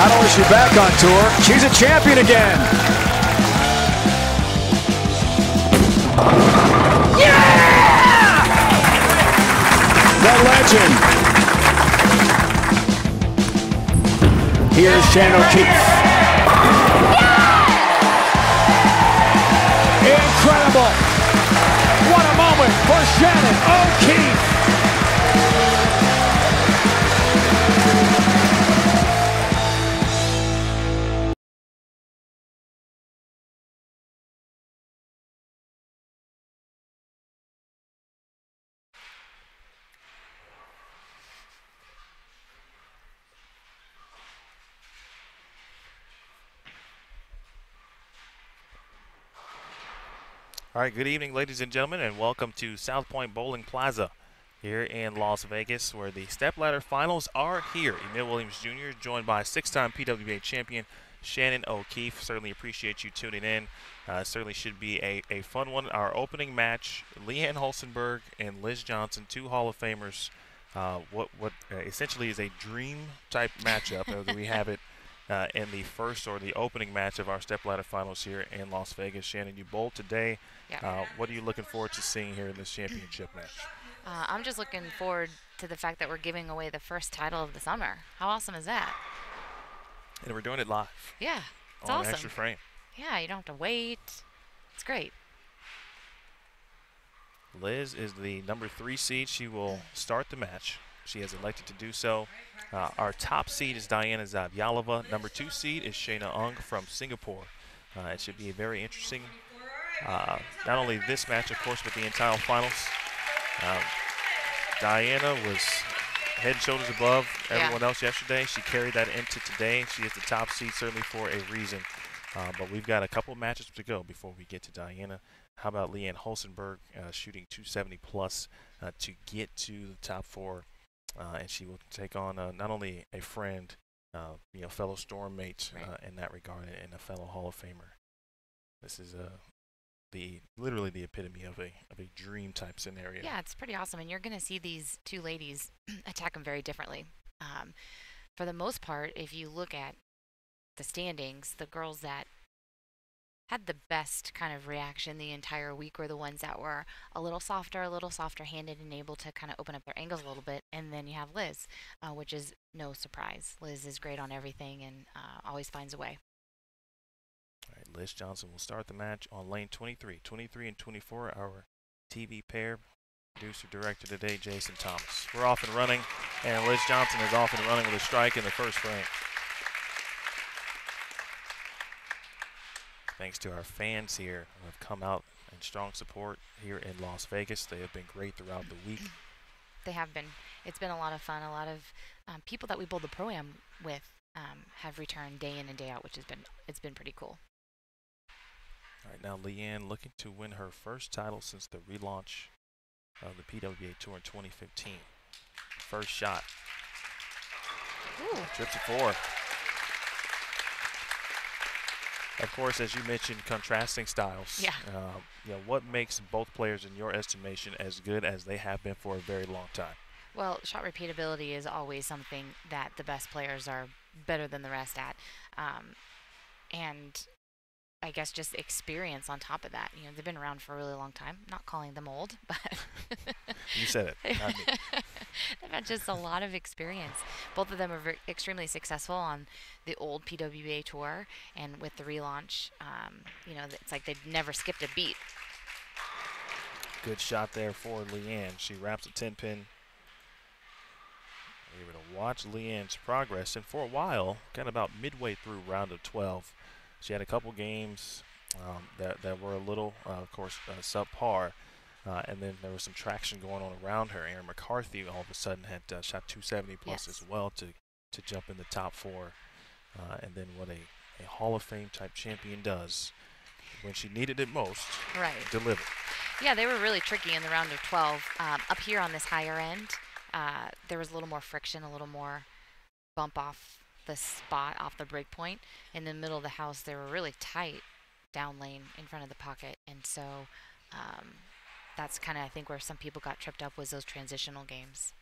Not only is she back on tour, she's a champion again. Yeah! The legend. Here's Shayna O'Keefe. Yeah! Incredible. What a moment for Shannon O'Keefe. All right, good evening, ladies and gentlemen, and welcome to South Point Bowling Plaza here in Las Vegas, where the Stepladder finals are here. Emil Williams Jr., joined by six-time PWBA champion Shannon O'Keefe. Certainly appreciate you tuning in. Certainly should be a fun one. Our opening match, Leanne Hulsenberg and Liz Johnson, two Hall of Famers. What essentially is a dream-type matchup. We have it in the first or the opening match of our Stepladder finals here in Las Vegas. Shannon, you bowled today. Yeah. What are you looking forward to seeing here in this championship match? I'm just looking forward to the fact that we're giving away the first title of the summer. How awesome is that? And we're doing it live. Yeah, it's on awesome. Extra frame. Yeah, you don't have to wait. It's great. Liz is the number 3 seed. She will start the match. She has elected to do so. Our top seed is Diana Zavjalova. Number 2 seed is Shayna Ung from Singapore. It should be a very interesting, not only this match, of course, but the entire finals. Diana was head and shoulders above everyone else yesterday. She carried that into today. She is the top seed, certainly for a reason. But we've got a couple matches to go before we get to Diana. How about Leanne Hulsenberg shooting 270 plus to get to the top 4? And she will take on not only a friend, fellow Storm mate in that regard, and a fellow Hall of Famer. This is literally the epitome of a dream type scenario. Yeah, it's pretty awesome, and you're going to see these two ladies attack them very differently. For the most part, if you look at the standings, the girls that had the best kind of reaction the entire week were the ones that were a little softer handed, and able to kind of open up their angles a little bit. And then you have Liz, which is no surprise. Liz is great on everything and always finds a way. All right, Liz Johnson will start the match on lane 23. 23 and 24, our TV pair. Producer director today, Jason Thomas. We're off and running, and Liz Johnson is off and running with a strike in the first frame. Thanks to our fans here who have come out in strong support here in Las Vegas. They have been great throughout the week. They have been. It's been a lot of fun. A lot of people that we bowled the Pro-Am with have returned day in and day out, which it's been pretty cool. All right, now Leanne looking to win her first title since the relaunch of the PWBA Tour in 2015. First shot. Ooh. Trips to 4. Of course, as you mentioned, contrasting styles. Yeah. What makes both players, in your estimation, as good as they have been for a very long time? Well, shot repeatability is always something that the best players are better than the rest at. And I guess just experience on top of that. They've been around for a really long time. Not calling them old, but you said it, not me. They've had just a lot of experience. Both of them are extremely successful on the old PWBA tour, and with the relaunch, it's like they've never skipped a beat. Good shot there for Leanne. She wraps a 10-pin. We're able to watch Leanne's progress, and for a while, kind of about midway through round of 12, she had a couple games that were a little, of course, subpar. And then there was some traction going on around her. Aaron McCarthy all of a sudden had shot 270 plus as well to jump in the top 4. And then what a Hall of Fame type champion does when she needed it most, delivered. Yeah, they were really tricky in the round of 12. Up here on this higher end, there was a little more friction, a little more bump off the spot, off the break point. In the middle of the house, they were really tight down lane in front of the pocket. And so that's kind of, I think, where some people got tripped up, was those transitional games.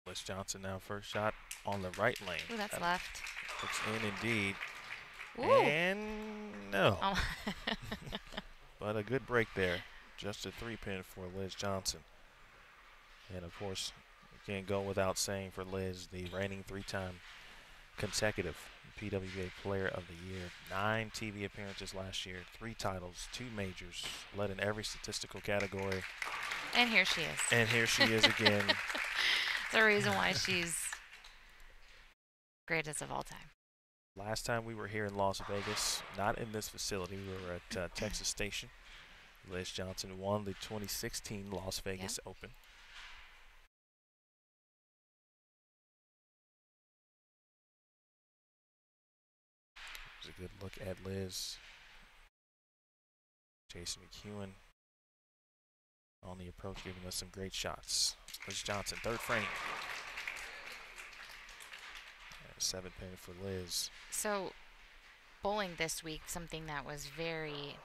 Liz Johnson now first shot on the right lane. Ooh, that's left. Looks in indeed. Ooh. And no. Oh. But a good break there. Just a 3-pin for Liz Johnson. And of course, you can't go without saying for Liz, the reigning 3-time consecutive PWBA Player of the Year. 9 TV appearances last year, 3 titles, 2 majors, led in every statistical category. And here she is. And here she is again. The reason why she's greatest of all time. Last time we were here in Las Vegas, not in this facility, we were at Texas Station. Liz Johnson won the 2016 Las Vegas Open. There's a good look at Liz. Jason McEwen on the approach, giving us some great shots. Liz Johnson, third frame. 7-pin for Liz. So, bowling this week, something that was very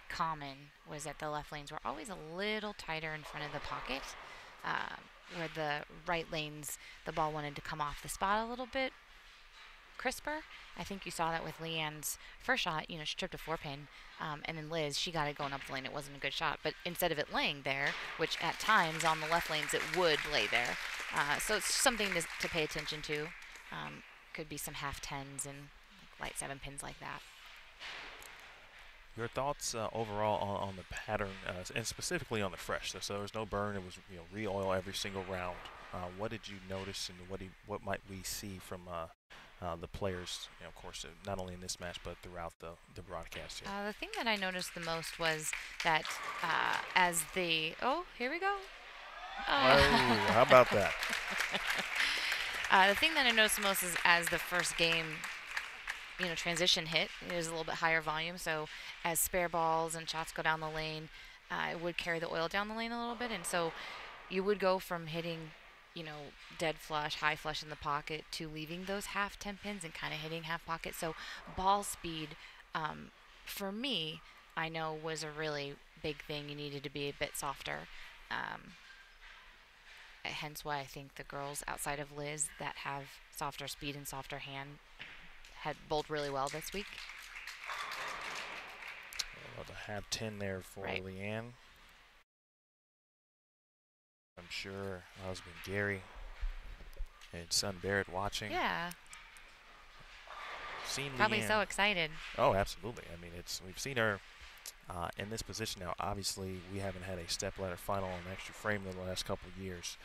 common was that the left lanes were always a little tighter in front of the pocket. Where the right lanes, the ball wanted to come off the spot a little bit crisper. I think you saw that with Leanne's first shot. You know, she tripped a 4-pin, and then Liz, she got it going up the lane. It wasn't a good shot, but instead of it laying there, which at times on the left lanes it would lay there. So it's something to pay attention to. Could be some half 10s and light 7-pins like that. Your thoughts overall on the pattern, and specifically on the fresh. So there was no burn. It was re-oil every single round. What did you notice, and what might we see from the players? Of course, not only in this match but throughout the broadcast here. The thing that I noticed the most was that as the here we go. Oh, how about that? The thing that I noticed the most is as the first game, transition hit, it was a little bit higher volume. So as spare balls and shots go down the lane, it would carry the oil down the lane a little bit. And so you would go from hitting, dead flush, high flush in the pocket to leaving those half 10 pins and kind of hitting half pocket. So ball speed, for me, I know was a really big thing. You needed to be a bit softer. Hence why I think the girls outside of Liz that have softer speed and softer hand had bowled really well this week. Well, the half 10 there for Leanne. I'm sure husband Gary and son Barrett watching. Yeah. Seen Probably Leanne. so excited. Oh, absolutely. I mean, we've seen her in this position now. Obviously, we haven't had a stepladder final on an extra frame in the last couple of years,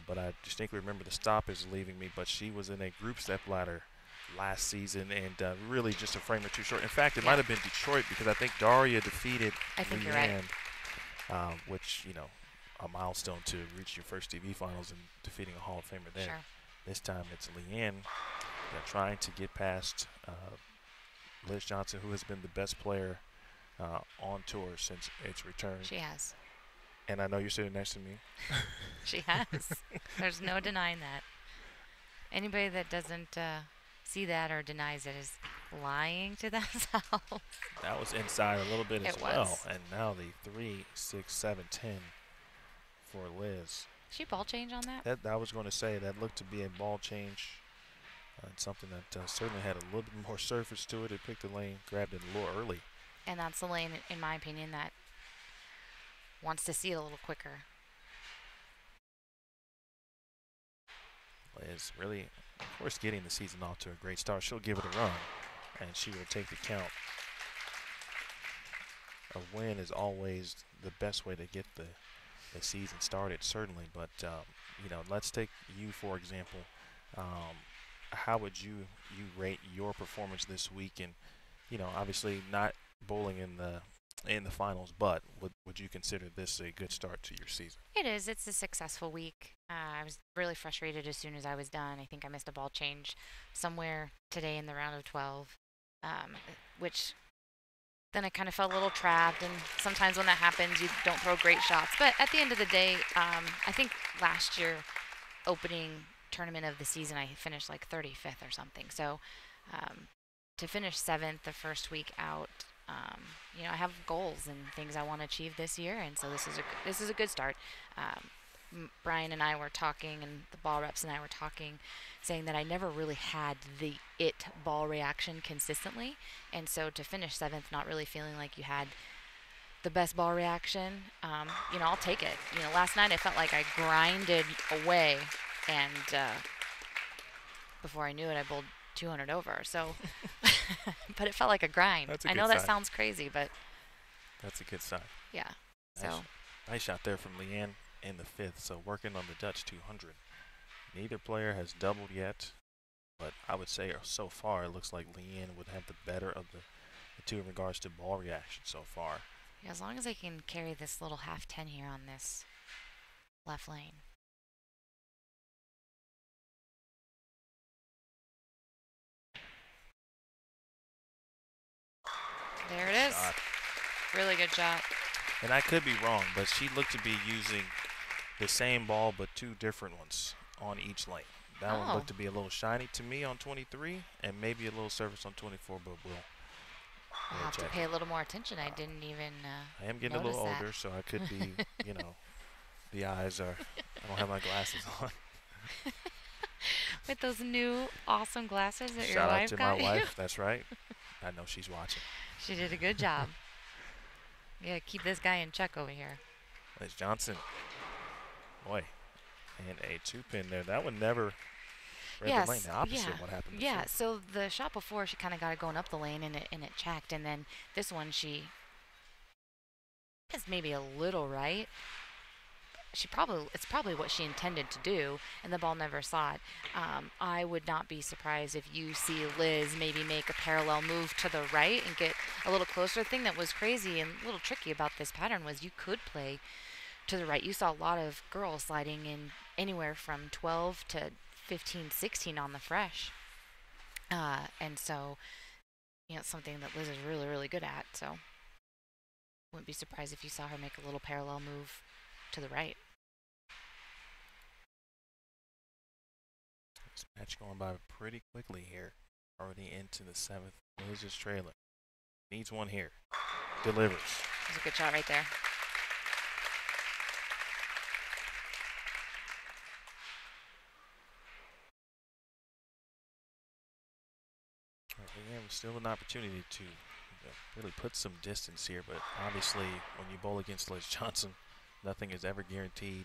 but I distinctly remember the stop is leaving me. But she was in a group stepladder last season and really just a frame or two short. In fact, it might have been Detroit because I think Daria defeated Leanne, which a milestone to reach your first TV finals and defeating a Hall of Famer there. Sure. This time it's Leanne trying to get past Liz Johnson, who has been the best player on tour since its return. She has. And I know you're sitting next to me. She has. There's no denying that. Anybody that doesn't see that or denies it is lying to themselves. That was inside a little bit as well. Was. And now the 3, 6, 7, 10 for Liz. She ball change on that? I was going to say that looked to be a ball change. Something that certainly had a little bit more surface to it. It picked the lane, grabbed it a little early. And that's the lane, in my opinion, that wants to see it a little quicker. Liz really, of course, getting the season off to a great start. She'll give it a run, and she will take the count. A win is always the best way to get the season started, certainly. But, let's take you, for example. How would you rate your performance this week? And, obviously not bowling in the finals, but would you consider this a good start to your season? It is. It's a successful week. I was really frustrated as soon as I was done. I think I missed a ball change somewhere today in the round of 12, which then I kind of felt a little trapped. And sometimes when that happens, you don't throw great shots. But at the end of the day, I think last year, opening tournament of the season, I finished like 35th or something. So to finish 7th the first week out, I have goals and things I want to achieve this year, and so this is a good start. Brian and I were talking, and the ball reps and I were talking, saying that I never really had the it ball reaction consistently. And so to finish 7th, not really feeling like you had the best ball reaction, I'll take it. Last night I felt like I grinded away, and before I knew it, I bowled 200 over. So, but it felt like a grind. That's a I good know that sign. sounds crazy, but That's a good sign. yeah. Nice shot there from Leanne in the 5th. So working on the Dutch 200. Neither player has doubled yet, but I would say so far it looks like Leanne would have the better of the two in regards to ball reaction so far. Yeah, as long as I can carry this little half 10 here on this left lane. There it is. Shot. Really good shot. And I could be wrong, but she looked to be using the same ball but 2 different ones on each lane. That one looked to be a little shiny to me on 23 and maybe a little surface on 24, but I'll have to pay a little more attention. I didn't even I am getting a little older, so I could be, the eyes are, I don't have my glasses on. With those new awesome glasses that your Shout wife out to got my you. wife, that's right. I know she's watching. She did a good job. Yeah, keep this guy in check over here. Liz Johnson. Boy. And a 2-pin there. That one never read the lane. The opposite of what happened before. Yeah, so the shot before, she kind of got it going up the lane, and it checked. And then this one, she is maybe a little right. It's probably what she intended to do, and the ball never saw it. I would not be surprised if you see Liz maybe make a parallel move to the right and get a little closer. The thing that was crazy and a little tricky about this pattern was you could play to the right. You saw a lot of girls sliding in anywhere from 12 to 15, 16 on the fresh. And so, it's something that Liz is really, really good at. So, wouldn't be surprised if you saw her make a little parallel move to the right. This match going by pretty quickly here. Already into the 7th. Liz is trailing. Needs one here. Delivers. That's a good shot right there. Again, still an opportunity to really put some distance here, but obviously when you bowl against Liz Johnson, nothing is ever guaranteed.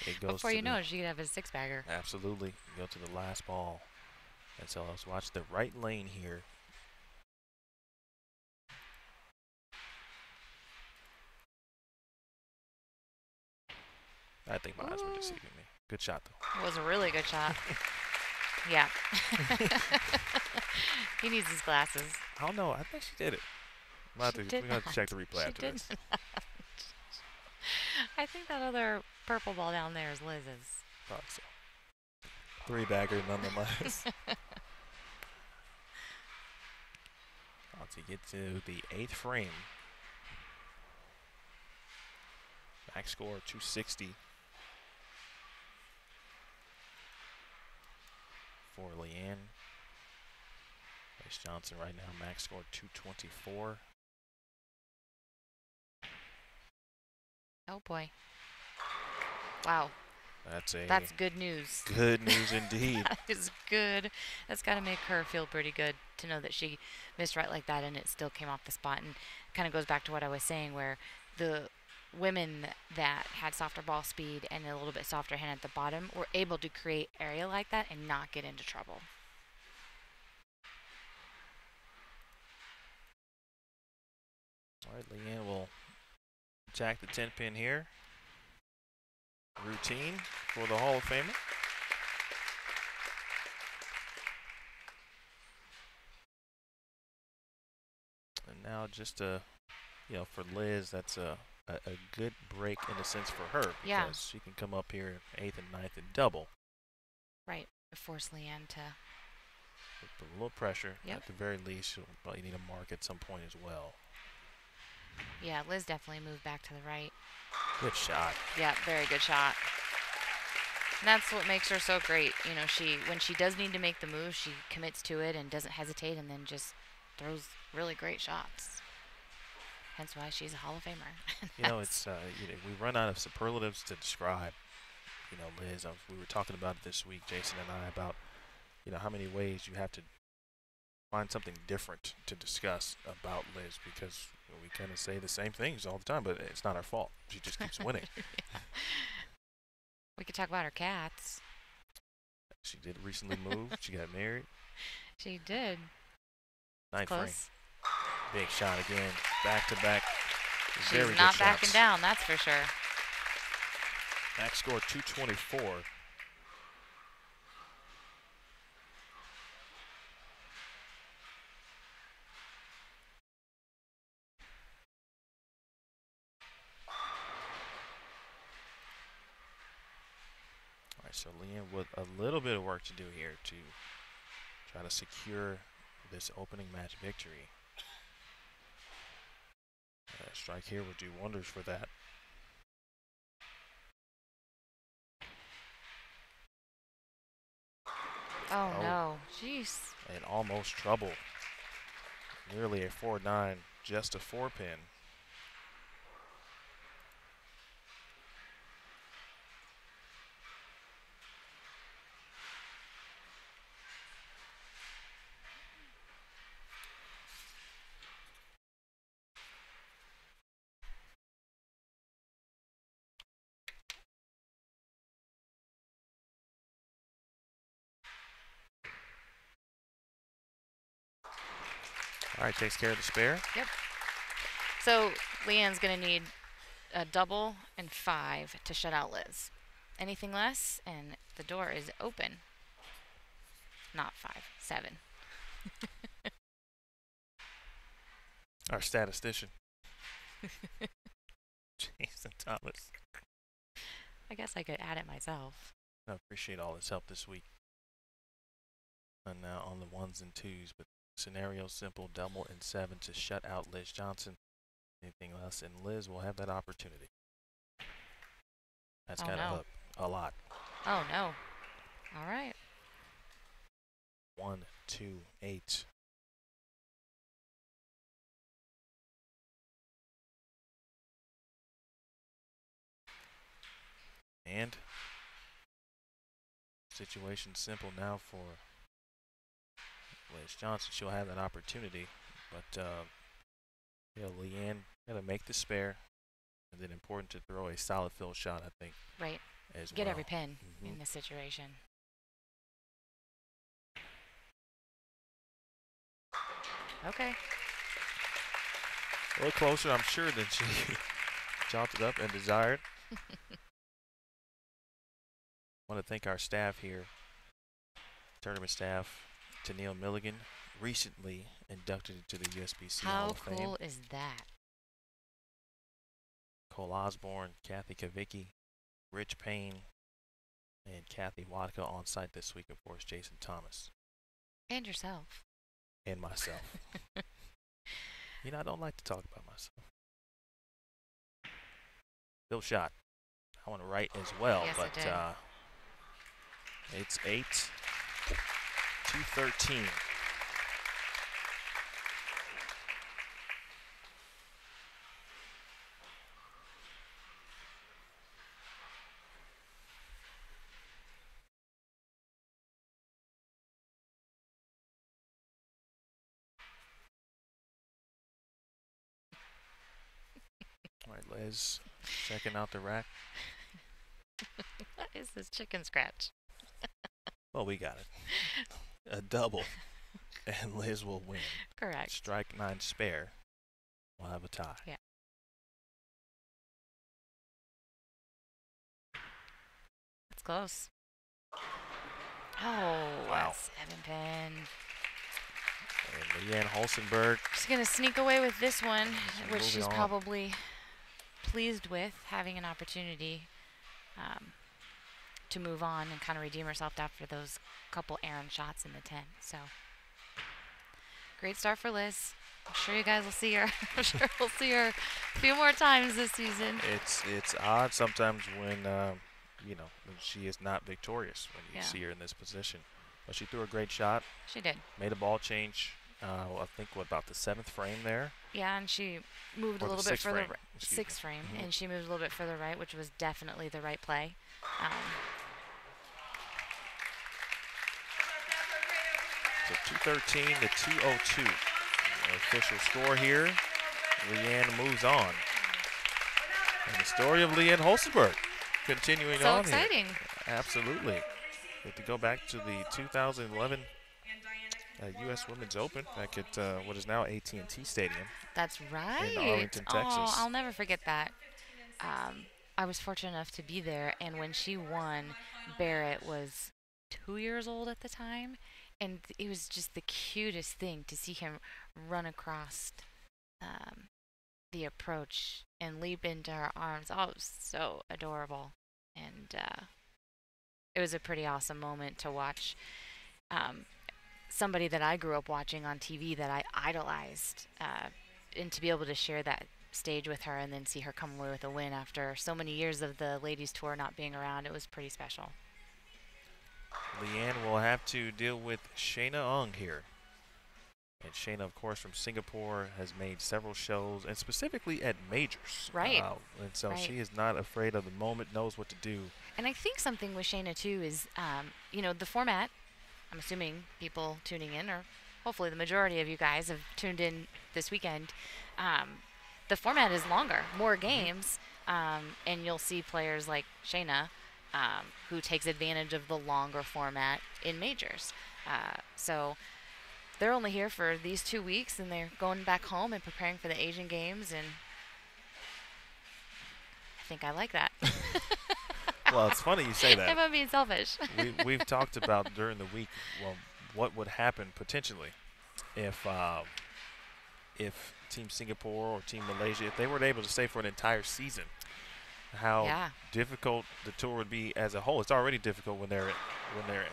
It goes Before you know it, she could have a 6-bagger. Absolutely. Go to the last ball. And so let's watch the right lane here. I think my eyes were deceiving me. Good shot, though. It was a really good shot. Yeah. He needs his glasses. I don't know. I think she did it. We're going to have to check the replay after this. I think that other purple ball down there is Liz's. Probably so. 3-bagger nonetheless. To get to the 8th frame. Max score 260 for Leanne. Liz Johnson right now, max score 224. Oh boy. Wow. That's good news. Good news indeed. That is good. That's got to make her feel pretty good to know that she missed right like that and it still came off the spot. And kind of goes back to what I was saying, where the women that had softer ball speed and a little bit softer hand at the bottom were able to create area like that and not get into trouble. All right, Leanne will attack the 10-pin here. Routine for the Hall of Famer. And now just for Liz, that's a good break in a sense for her. Yeah. Because she can come up here 8th and 9th and double. Right. Force Leanne to Put a little pressure. Yep. At the very least, she'll probably need a mark at some point as well. Yeah, Liz definitely moved back to the right. Good shot. Yeah, very good shot. And that's what makes her so great. You know, when she does need to make the move, she commits to it and doesn't hesitate and then just throws really great shots. Hence why she's a Hall of Famer. It's we run out of superlatives to describe you know, Liz, we were talking about it this week, Jason and I, about, you know, how many ways you have to find something different to discuss about Liz, because we kind of say the same things all the time, but it's not our fault. She just keeps winning. Yeah. We could talk about her cats. She did recently move. She got married. She did. Ninth frame. Close. Big shot again. Back to back. She's Very not good backing shots. down, that's for sure. Max score 224. All right, so Leanne with a little bit of work to do here to try to secure this opening match victory. A strike here would do wonders for that. Oh, no. Jeez. And almost trouble. Nearly a 4-9, just a 4-pin. All right, takes care of the spare. Yep. So Leanne's going to need a double and 5 to shut out Liz. Anything less, and the door is open. Not 5, 7. Our statistician. Jason Thomas. I guess I could add it myself. I appreciate all his help this week. And now on the 1s and 2s, but scenario simple, double and 7 to shut out Liz Johnson. Anything less, and Liz will have that opportunity. That's kind of a lot. Oh, no. All right. 1, 2, 8. And situation simple now for Liz Johnson. She'll have that opportunity, but you know, Leanne got to make the spare, and then important to throw a solid fill shot, I think. Right. As Get well. every pin in this situation. Okay. A little closer, I'm sure, than she chopped it up and desired. I want to thank our staff here, tournament staff. Tennille Milligan, recently inducted into the USBC Hall of Fame. How cool is that? Cole Osborne, Kathy Kavicki, Rich Payne, and Kathy Wadka on site this week, of course, Jason Thomas. And yourself. And myself. You know, I don't like to talk about myself. Bill shot. I want to write as well, yes, but it's 8-2-13. All right, Liz, checking out the rack. What is this chicken scratch? Well, we got it. A double, and Liz will win. Correct. Strike 9 spare. We'll have a tie. Yeah. That's close. Oh, wow. 7-pin. And Leanne Hulsenberg. She's going to sneak away with this one, which she's on. probably pleased with, having an opportunity to move on and kind of redeem herself after those couple errant shots in the 10. So, great start for Liz. I'm sure you guys will see her. I'm sure we'll see her a few more times this season. It's odd sometimes when you know, when she is not victorious, when you see her in this position. But she threw a great shot. She did. Made a ball change I think, what, about the 7th frame there? Yeah, and she moved Or a the little bit 6th further. frame, excuse Sixth me. frame, and she moved a little bit further right, which was definitely the right play. So 213 to 202. The official score here. Leanne moves on. And the story of Leanne Hulsenberg continuing So on exciting. here. Absolutely. We have to go back to the 2011 U.S. Women's Open back at what is now AT&T Stadium. That's right. In Arlington, Texas. Oh, I'll never forget that. I was fortunate enough to be there, and when she won, Barrett was 2 years old at the time, and it was just the cutest thing to see him run across the approach and leap into her arms. Oh, it was so adorable, and it was a pretty awesome moment to watch. Somebody that I grew up watching on TV that I idolized, and to be able to share that stage with her and then see her come away with a win after so many years of the ladies tour not being around, it was pretty special. Leanne will have to deal with Shayna Ung here. And Shayna, of course, from Singapore, has made several shows, and specifically at majors. Right. And so she is not afraid of the moment, knows what to do. And I think something with Shayna, too, is, the format. I'm assuming people tuning in, or hopefully the majority of you guys have tuned in this weekend. The format is longer, more games, and you'll see players like Shayna who takes advantage of the longer format in majors. So they're only here for these 2 weeks, and they're going back home and preparing for the Asian Games, and I think I like that. Well, it's funny you say that. If I'm being selfish. We've talked about during the week, well, what would happen potentially if Team Singapore or Team Malaysia, if they weren't able to stay for an entire season, how difficult the tour would be as a whole. It's already difficult when they're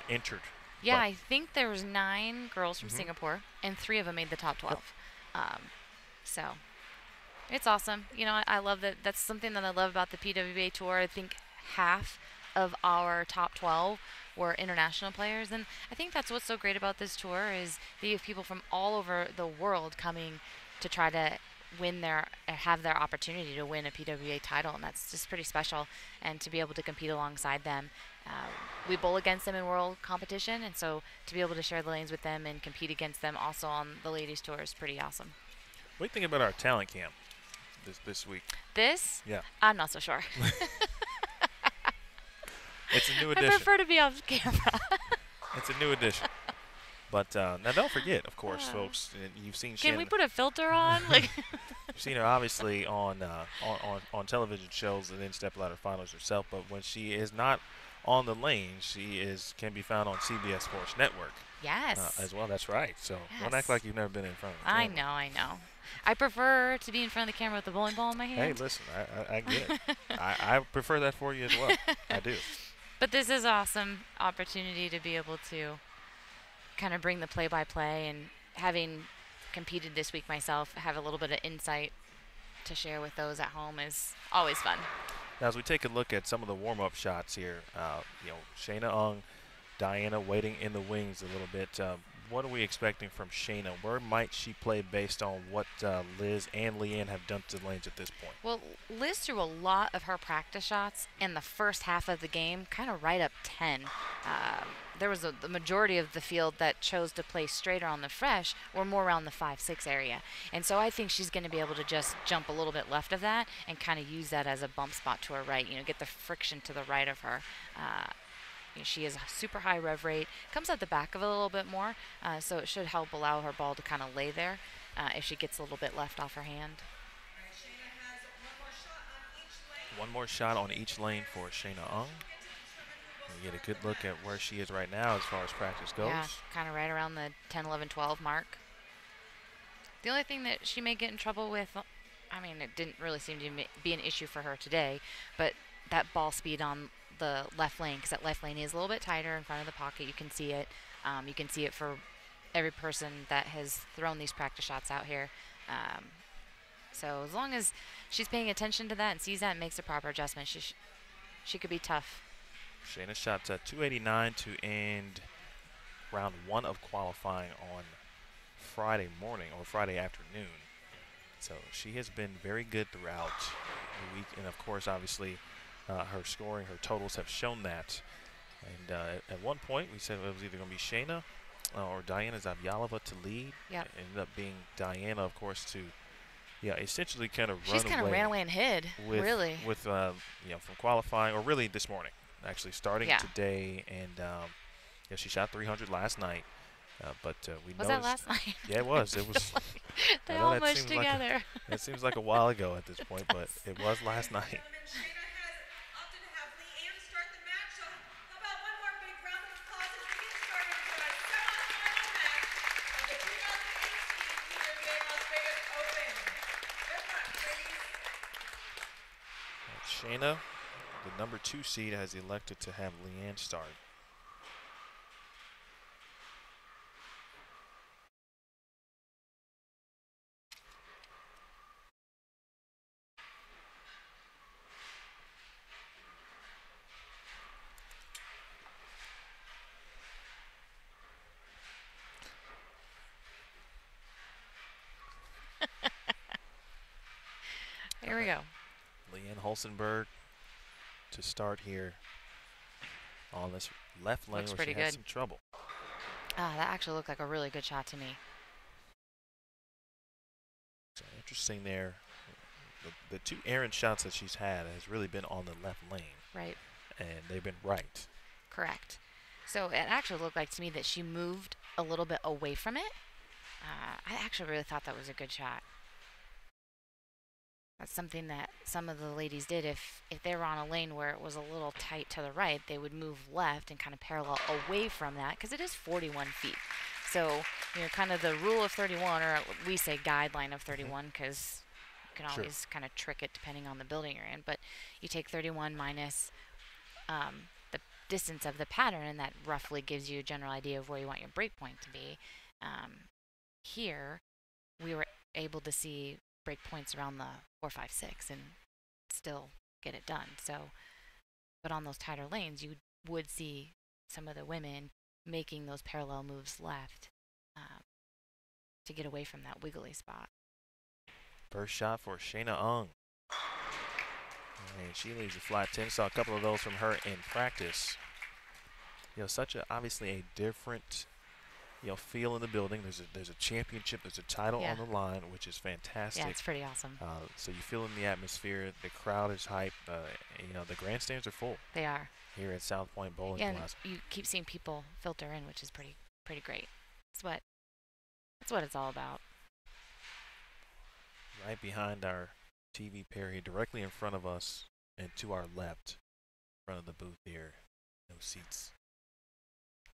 entered. Yeah, I think there was 9 girls from Singapore, and 3 of them made the top 12. So it's awesome. I love that. That's something that I love about the PWBA tour. I think half of our top 12 were international players, and I think that's what's so great about this tour is that you have people from all over the world coming to try to have their opportunity to win a PWBA title, and that's just pretty special. And to be able to compete alongside them, we bowl against them in world competition, and so to be able to share the lanes with them and compete against them also on the ladies tour is pretty awesome. What do you think about our talent camp this week? This? Yeah. I'm not so sure. It's a new edition. I prefer to be off camera. It's a new edition. But now don't forget, of course, folks, you've seen Shayna. Can we put a filter on? You've seen her obviously on television shows and then Stepladder Finals herself, but when she is not on the lane, she can be found on CBS Sports Network. Yes. As well, that's right. So don't act like you've never been in front of the camera. I know. I prefer to be in front of the camera with the bowling ball in my hand. Hey, listen, I get it. I prefer that for you as well. I do. But this is awesome opportunity to be able to kind of bring the play-by-play, and having competed this week myself, have a little bit of insight to share with those at home is always fun. Now, as we take a look at some of the warm-up shots here, Shayna Ung, Diana waiting in the wings a little bit. What are we expecting from Shayna? Where might she play based on what Liz and Leanne have done to the lanes at this point? Well, Liz threw a lot of her practice shots in the first half of the game, kind of right up 10. There was the majority of the field that chose to play straighter on the fresh or more around the 5-6 area. And so I think she's going to be able to just jump a little bit left of that and kind of use that as a bump spot to her right, get the friction to the right of her. She has a super high rev rate, comes at the back of it a little bit more, so it should help allow her ball to kind of lay there if she gets a little bit left off her hand. One more shot on each lane for Shayna Ung. You get a good look at where she is right now as far as practice goes. Yeah, kind of right around the 10, 11, 12 mark. The only thing that she may get in trouble with, it didn't really seem to be an issue for her today, but that ball speed on the left lane, because that left lane is a little bit tighter in front of the pocket. You can see it. You can see it for every person that has thrown these practice shots out here. So as long as she's paying attention to that and sees that and makes a proper adjustment, she could be tough. Shayna shot 289 to end round 1 of qualifying on Friday morning or Friday afternoon. So she has been very good throughout the week. And, of course, obviously, her scoring, her totals have shown that. And at one point, we said it was either going to be Shayna or Diana Zavjalova to lead. Yep. It ended up being Diana, of course, to essentially kind of run away. She's kind of ran away and hid, really. With from qualifying, or really this morning, actually starting today. And she shot 300 last night. But we was noticed. That last night? Yeah, it was. It was. They all mushed together. It seems like a while ago at this point, but it was last night. Shayna has opted to have Leanne start the match, so how about one more big round of applause as we get started into our semifinal match of the 2018 PWBA Las Vegas Open. Good luck, ladies. Shayna, the number 2 seed, has elected to have Leanne start. Here we go. Leanne Hulsenberg to start here on this left lane Looks where pretty she had good. some trouble. That actually looked like a really good shot to me. So interesting there. The 2 errant shots that she's had has really been on the left lane. Right. And they've been right. Correct. So it actually looked like to me that she moved a little bit away from it. I actually really thought that was a good shot. That's something that some of the ladies did. If they were on a lane where it was a little tight to the right, they would move left and kind of parallel away from that, because it is 41 feet. So, kind of the rule of 31, or we say guideline of 31, because you can always kind of trick it depending on the building you're in. But you take 31 minus the distance of the pattern, and that roughly gives you a general idea of where you want your break point to be. Here, we were able to see break points around the 4, 5, 6 and still get it done. So, but on those tighter lanes, you would see some of the women making those parallel moves left to get away from that wiggly spot. First shot for Shayna Ung. And she leaves a flat 10. Saw a couple of those from her in practice. Such obviously a different feel in the building. There's a championship, there's a title on the line, which is fantastic. Yeah, it's pretty awesome. So you feel in the atmosphere. The crowd is hyped. The grandstands are full. They are Here at South Point Bowling Plaza. And you keep seeing people filter in, which is pretty great. That's what it's all about. Right behind our TV pair here, directly in front of us and to our left, in front of the booth here. No seats.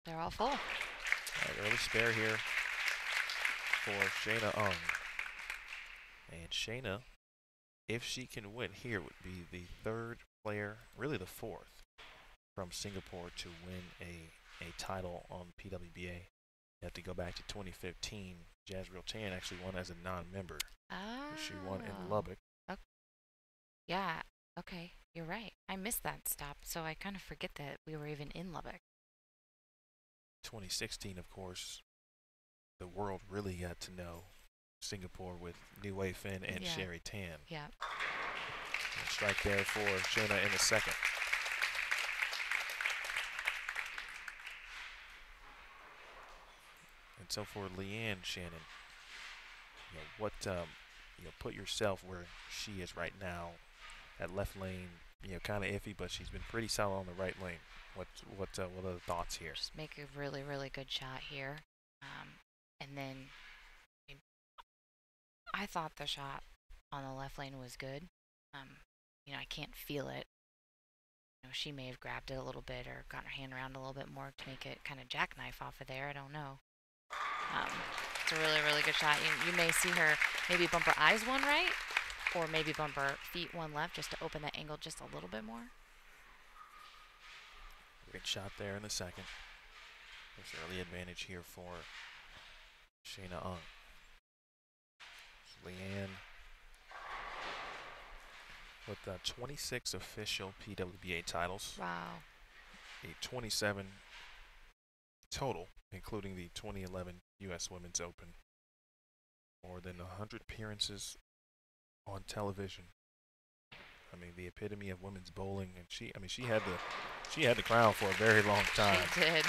They're all full. Early spare here for Shayna Ung. And Shayna, if she can win here, would be the 3rd player, really the 4th, from Singapore to win a title on PWBA. You have to go back to 2015. Zavjalova Tan actually won as a non-member. Oh. She won in Lubbock. Okay. Yeah. Okay. You're right. I missed that stop, so I kind of forget that we were even in Lubbock. 2016, of course, the world really got to know Singapore with New Wei Finn and Sherry Tan. Yeah. And strike there for Shayna in the 2nd. And so for Leanne, Shannon, put yourself where she is right now. That left lane, kind of iffy, but she's been pretty solid on the right lane. What are the thoughts here? Just make a really, really good shot here. And then I thought the shot on the left lane was good. I can't feel it. She may have grabbed it a little bit or gotten her hand around a little bit more to make it kind of jackknife off of there. I don't know. It's a really, really good shot. You may see her maybe bump her eyes one right, or maybe bump her feet one left, just to open that angle just a little bit more. Great shot there in the 2nd. There's early advantage here for Shayna Ung. Leanne with 26 official PWBA titles. Wow. A 27 total, including the 2011 U.S. Women's Open More than 100 appearances on television. I mean, the epitome of women's bowling, and she had the crown for a very long time. She did.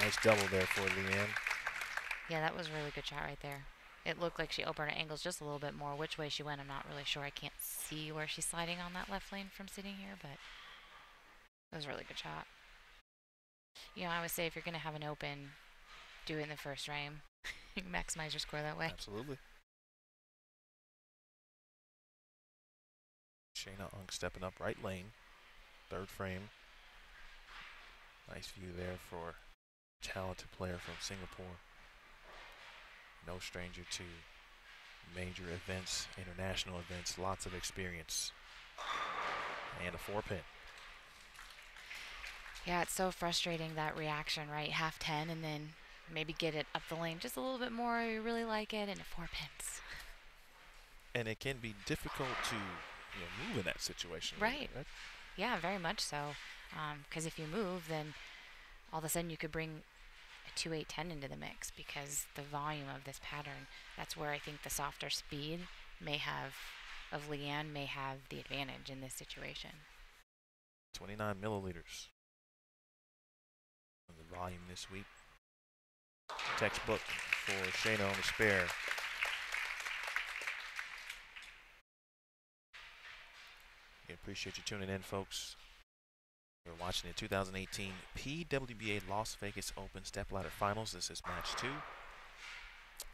Nice double there for Leanne. Yeah, that was a really good shot right there. It looked like she opened her angles just a little bit more. Which way she went, I'm not really sure. I can't see where she's sliding on that left lane from sitting here, but it was a really good shot. You know, I always say if you're going to have an open, do it in the first frame. You can maximize your score that way. Absolutely. Shayna Ung stepping up right lane. Third frame. Nice view there for a talented player from Singapore. No stranger to major events, international events, lots of experience. And a 4-pin. Yeah, it's so frustrating, that reaction, right? Half 10 and then maybe get it up the lane just a little bit more. You really like it, and 4 pins. And it can be difficult to move in that situation. Right. Yeah, very much so. Because if you move, then all of a sudden you could bring a 2-8-10 into the mix, because the volume of this pattern, that's where I think the softer speed of Leanne may have the advantage in this situation. 29 milliliters. And the volume this week. Textbook for Shayna on the spare. We appreciate you tuning in, folks. We're watching the 2018 PWBA Las Vegas Open Stepladder Finals. This is match 2.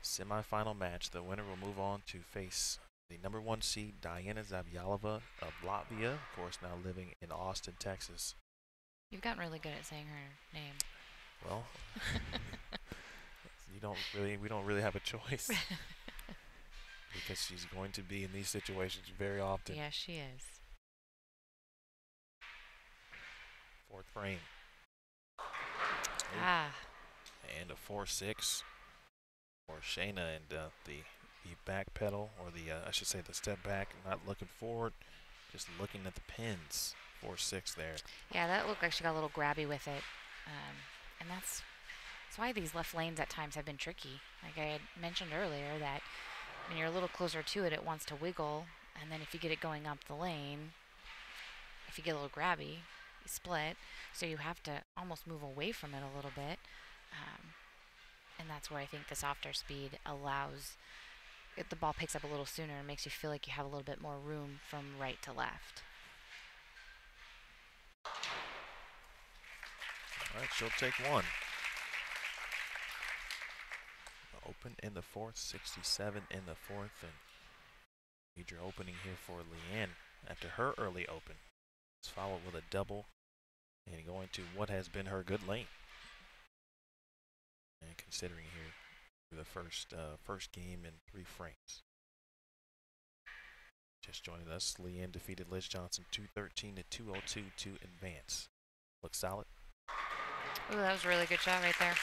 Semi-final match. The winner will move on to face the #1 seed Diana Zavjalova of Latvia, of course now living in Austin, Texas. You've gotten really good at saying her name. Well, we don't really have a choice. Because she's going to be in these situations very often. Yeah, she is. 4th frame. Ah. And a 4-6 for Shayna, and the back pedal, or I should say the step back, not looking forward, just looking at the pins. 4-6 there. Yeah, that looked like she got a little grabby with it. And that's why these left lanes at times have been tricky. Like I had mentioned earlier, that when you're a little closer to it, it wants to wiggle. And then if you get it going up the lane, if you get a little grabby, you split. So you have to almost move away from it a little bit. And that's where I think the softer speed allows the ball picks up a little sooner and makes you feel like you have a little bit more room from right to left. All right, she'll take one. Open in the 4th, 67 in the 4th, and major opening here for Leanne after her early open. It's followed with a double and going to what has been her good lane. And considering here the first game in 3 frames. Just joining us, Leanne defeated Liz Johnson 213 to 202 to advance. Looks solid. Ooh, that was a really good shot right there.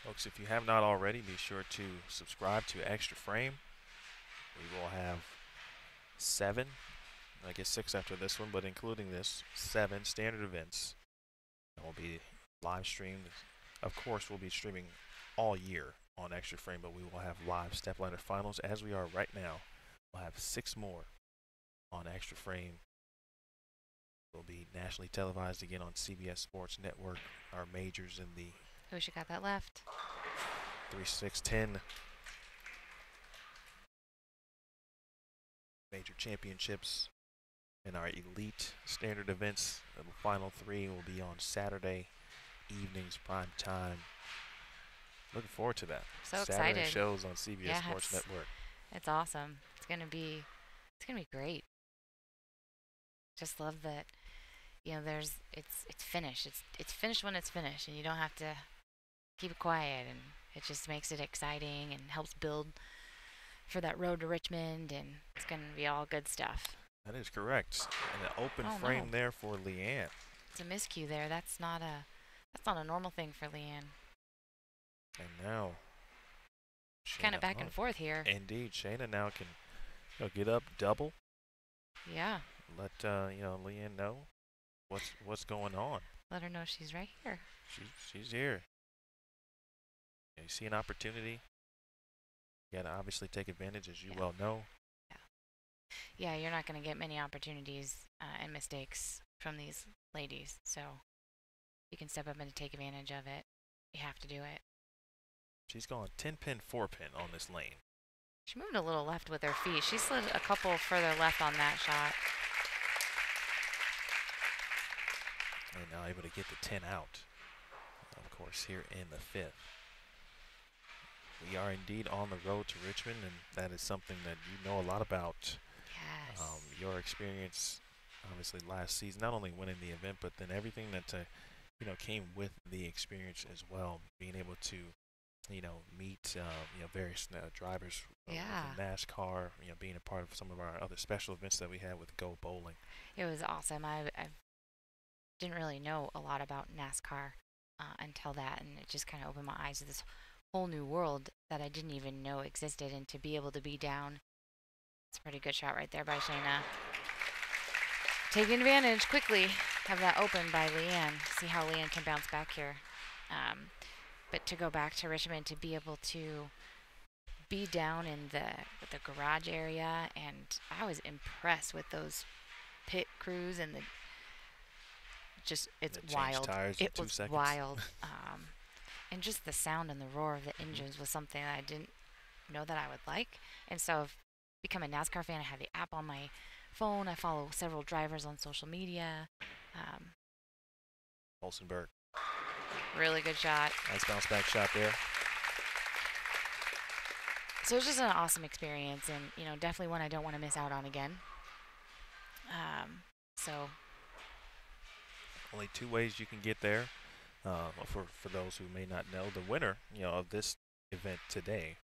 Folks, if you have not already, be sure to subscribe to Extra Frame. We will have 7, I guess 6 after this one, but including this, 7 standard events that will be live streamed. Of course, we'll be streaming all year on Extra Frame, but we will have live Stepladder Finals as we are right now. We'll have 6 more on Extra Frame. Will be nationally televised again on CBS Sports Network. Our majors in the Wish you got that left. 3-6-10 major championships, and our elite standard events. The final 3 will be on Saturday evenings, prime time. Looking forward to that. So Saturday excited. shows on CBS Yeah, Sports Network. It's awesome. It's gonna be great. Just love that. You know, it's finished. It's finished when it's finished, and you don't have to keep it quiet, and it just makes it exciting and helps build for that road to Richmond, and it's gonna be all good stuff. That is correct. And an open Oh, frame no. there for Leanne. It's a miscue there. That's not a normal thing for Leanne. And now Kind of Shayna back Ung. and forth here. Indeed, Shayna now can get up double. Yeah. let Leanne know what's going on. Let her know she's right here. She's here. You see an opportunity, you got to obviously take advantage, as you well know. Yeah, you're not going to get many opportunities and mistakes from these ladies. So you can step up and take advantage of it. You have to do it. She's gone 10-pin, 4-pin on this lane. She moved a little left with her feet. She slid a couple further left on that shot. And now able to get the 10 out, of course, here in the 5th. We are indeed on the road to Richmond, and that is something that you know a lot about. Yes. Your experience, obviously, last season, not only winning the event, but then everything that came with the experience as well. Being able to, meet various drivers within NASCAR. Being a part of some of our other special events that we had with Go Bowling. It was awesome. I didn't really know a lot about NASCAR until that, and it just kind of opened my eyes to this whole new world that I didn't even know existed, and to be able to be down. It's a pretty good shot right there by Shayna. Taking advantage quickly. Have that open by Leanne. See how Leanne can bounce back here. But to go back to Richmond, to be able to be down in the garage area, and I was impressed with those pit crews and it's wild. It was wild. And just the sound and the roar of the engines was something that I didn't know that I would like. And so I've become a NASCAR fan. I have the app on my phone. I follow several drivers on social media. Hulsenberg. Really good shot. Nice bounce back shot there. So it's just an awesome experience, and definitely one I don't want to miss out on again. So only 2 ways you can get there. For those who may not know, the winner of this event today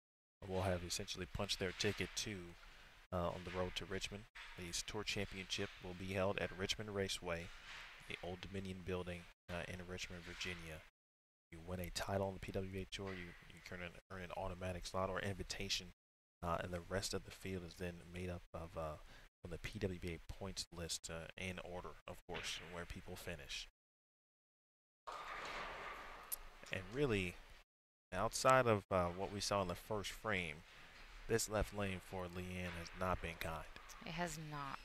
will have essentially punched their ticket to on the road to Richmond. The Tour Championship will be held at Richmond Raceway, the Old Dominion building in Richmond, Virginia. You win a title on the PWBA Tour, you can earn an automatic slot or invitation, and the rest of the field is then made up of from the PWBA points list in order, of course, where people finish. And really, outside of what we saw in the first frame, this left lane for Leanne has not been kind. It has not.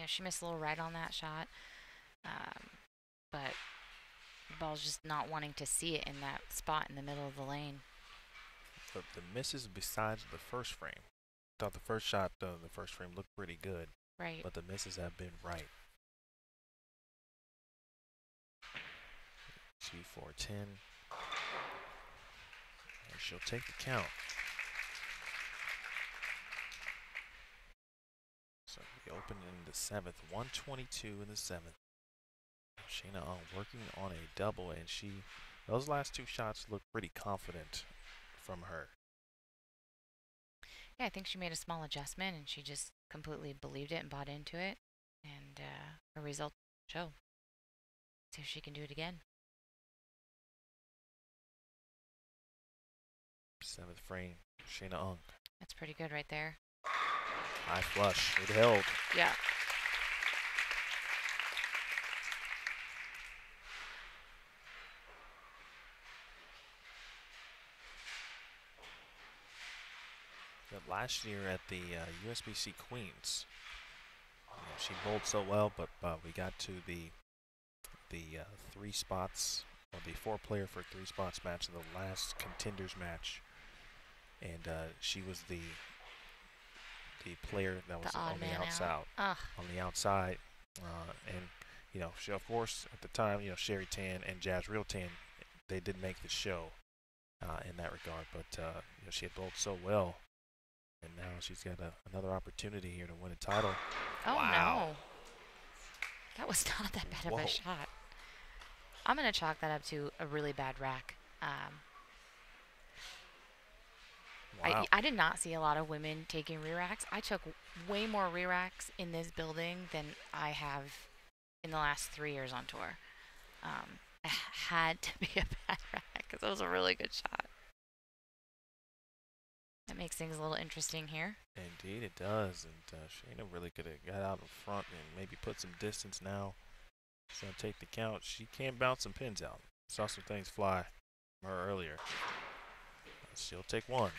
She missed a little right on that shot, but the ball's just not wanting to see it in that spot in the middle of the lane. But the misses besides the first frame. I thought the first shot, the first frame looked pretty good. Right. But the misses have been right. 2-4-10. And she'll take the count. So we open in the 7th, 122 in the 7th. Shayna working on a double, and those last 2 shots look pretty confident from her. Yeah, I think she made a small adjustment, and she just completely believed it and bought into it, and her results show. See if she can do it again. 7th frame, Shayna. That's pretty good right there. High flush, it held. Yeah. Last year at the USBC Queens, she bowled so well, but we got to the 3 spots, or the 4-player for 3 spots match, the last contenders match, and she was the player that was on the outside. On the outside, and she, of course, at the time, Sherry Tan and Jazz Real Tan, they did make the show in that regard, but she had bowled so well. And now she's got another opportunity here to win a title. Oh, wow. No. That was not that bad Whoa. of a shot. I'm going to chalk that up to a really bad rack. Wow. I did not see a lot of women taking re-racks. I took way more re-racks in this building than I have in the last 3 years on tour. It had to be a bad rack because it was a really good shot. That makes things a little interesting here. Indeed, it does. And Shayna really could have got out in front and maybe put some distance now. She's going to take the count. She can bounce some pins out. Saw some things fly from her earlier. She'll take one.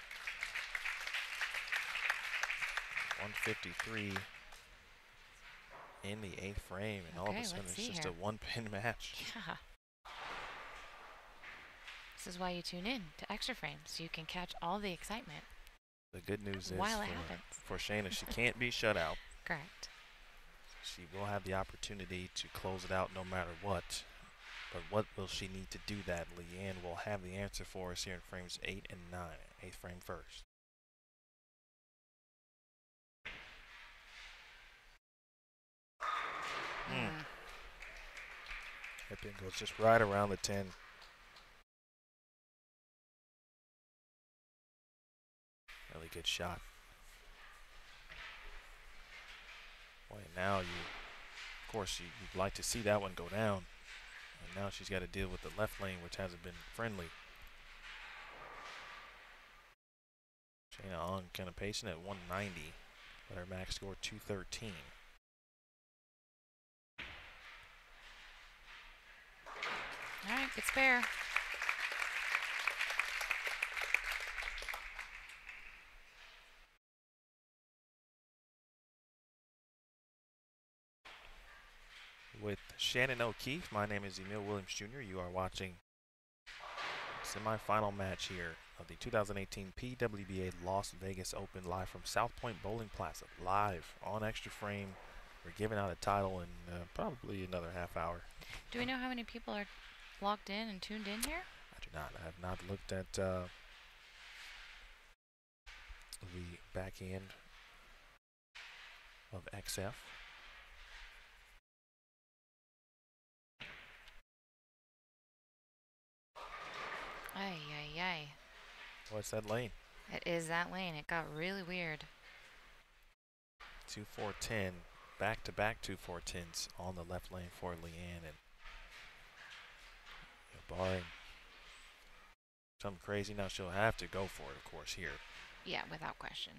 153 in the 8th frame, and all of a sudden it's just a one-pin match. Yeah. This is why you tune in to Extra Frame, so you can catch all the excitement. The good news is while it happens. For Shayna, she can't be shut out. Correct. She will have the opportunity to close it out no matter what. But what will she need to do that? Leanne will have the answer for us here in frames 8 and 9. 8th frame first. That pin goes just right around the 10. Really good shot. Boy, now of course, you'd like to see that one go down. And now she's got to deal with the left lane, which hasn't been friendly. Shayna Ong kind of pacing at 190, but her max score 213. All right, good spare. With Shannon O'Keefe, my name is Emil Williams Jr. You are watching semi-final match here of the 2018 PWBA Las Vegas Open, live from South Point Bowling Plaza, live on Extra Frame. We're giving out a title in probably another half hour. Do we know how many people are logged in and tuned in here? I do not. I have not looked at the back end of XF. Ay, ay, ay. What's that lane? It is that lane. It got really weird. 2-4-10, back-to-back 2-4-10s on the left lane for Leanne, and barring something crazy, now she'll have to go for it, of course, here. Yeah, without question.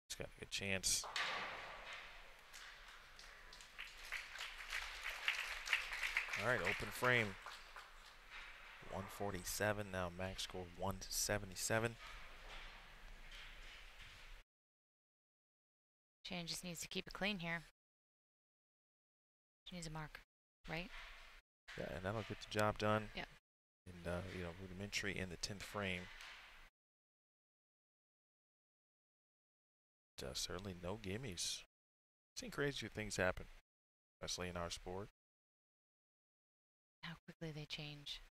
She's got a good chance. All right, open frame. 147, now max score 177. Shayna just needs to keep it clean here. She needs a mark, right? Yeah, and that'll get the job done. Yep. And, rudimentary in the 10th frame. Certainly no gimmies. Seen crazier things happen, especially in our sport. How quickly they change.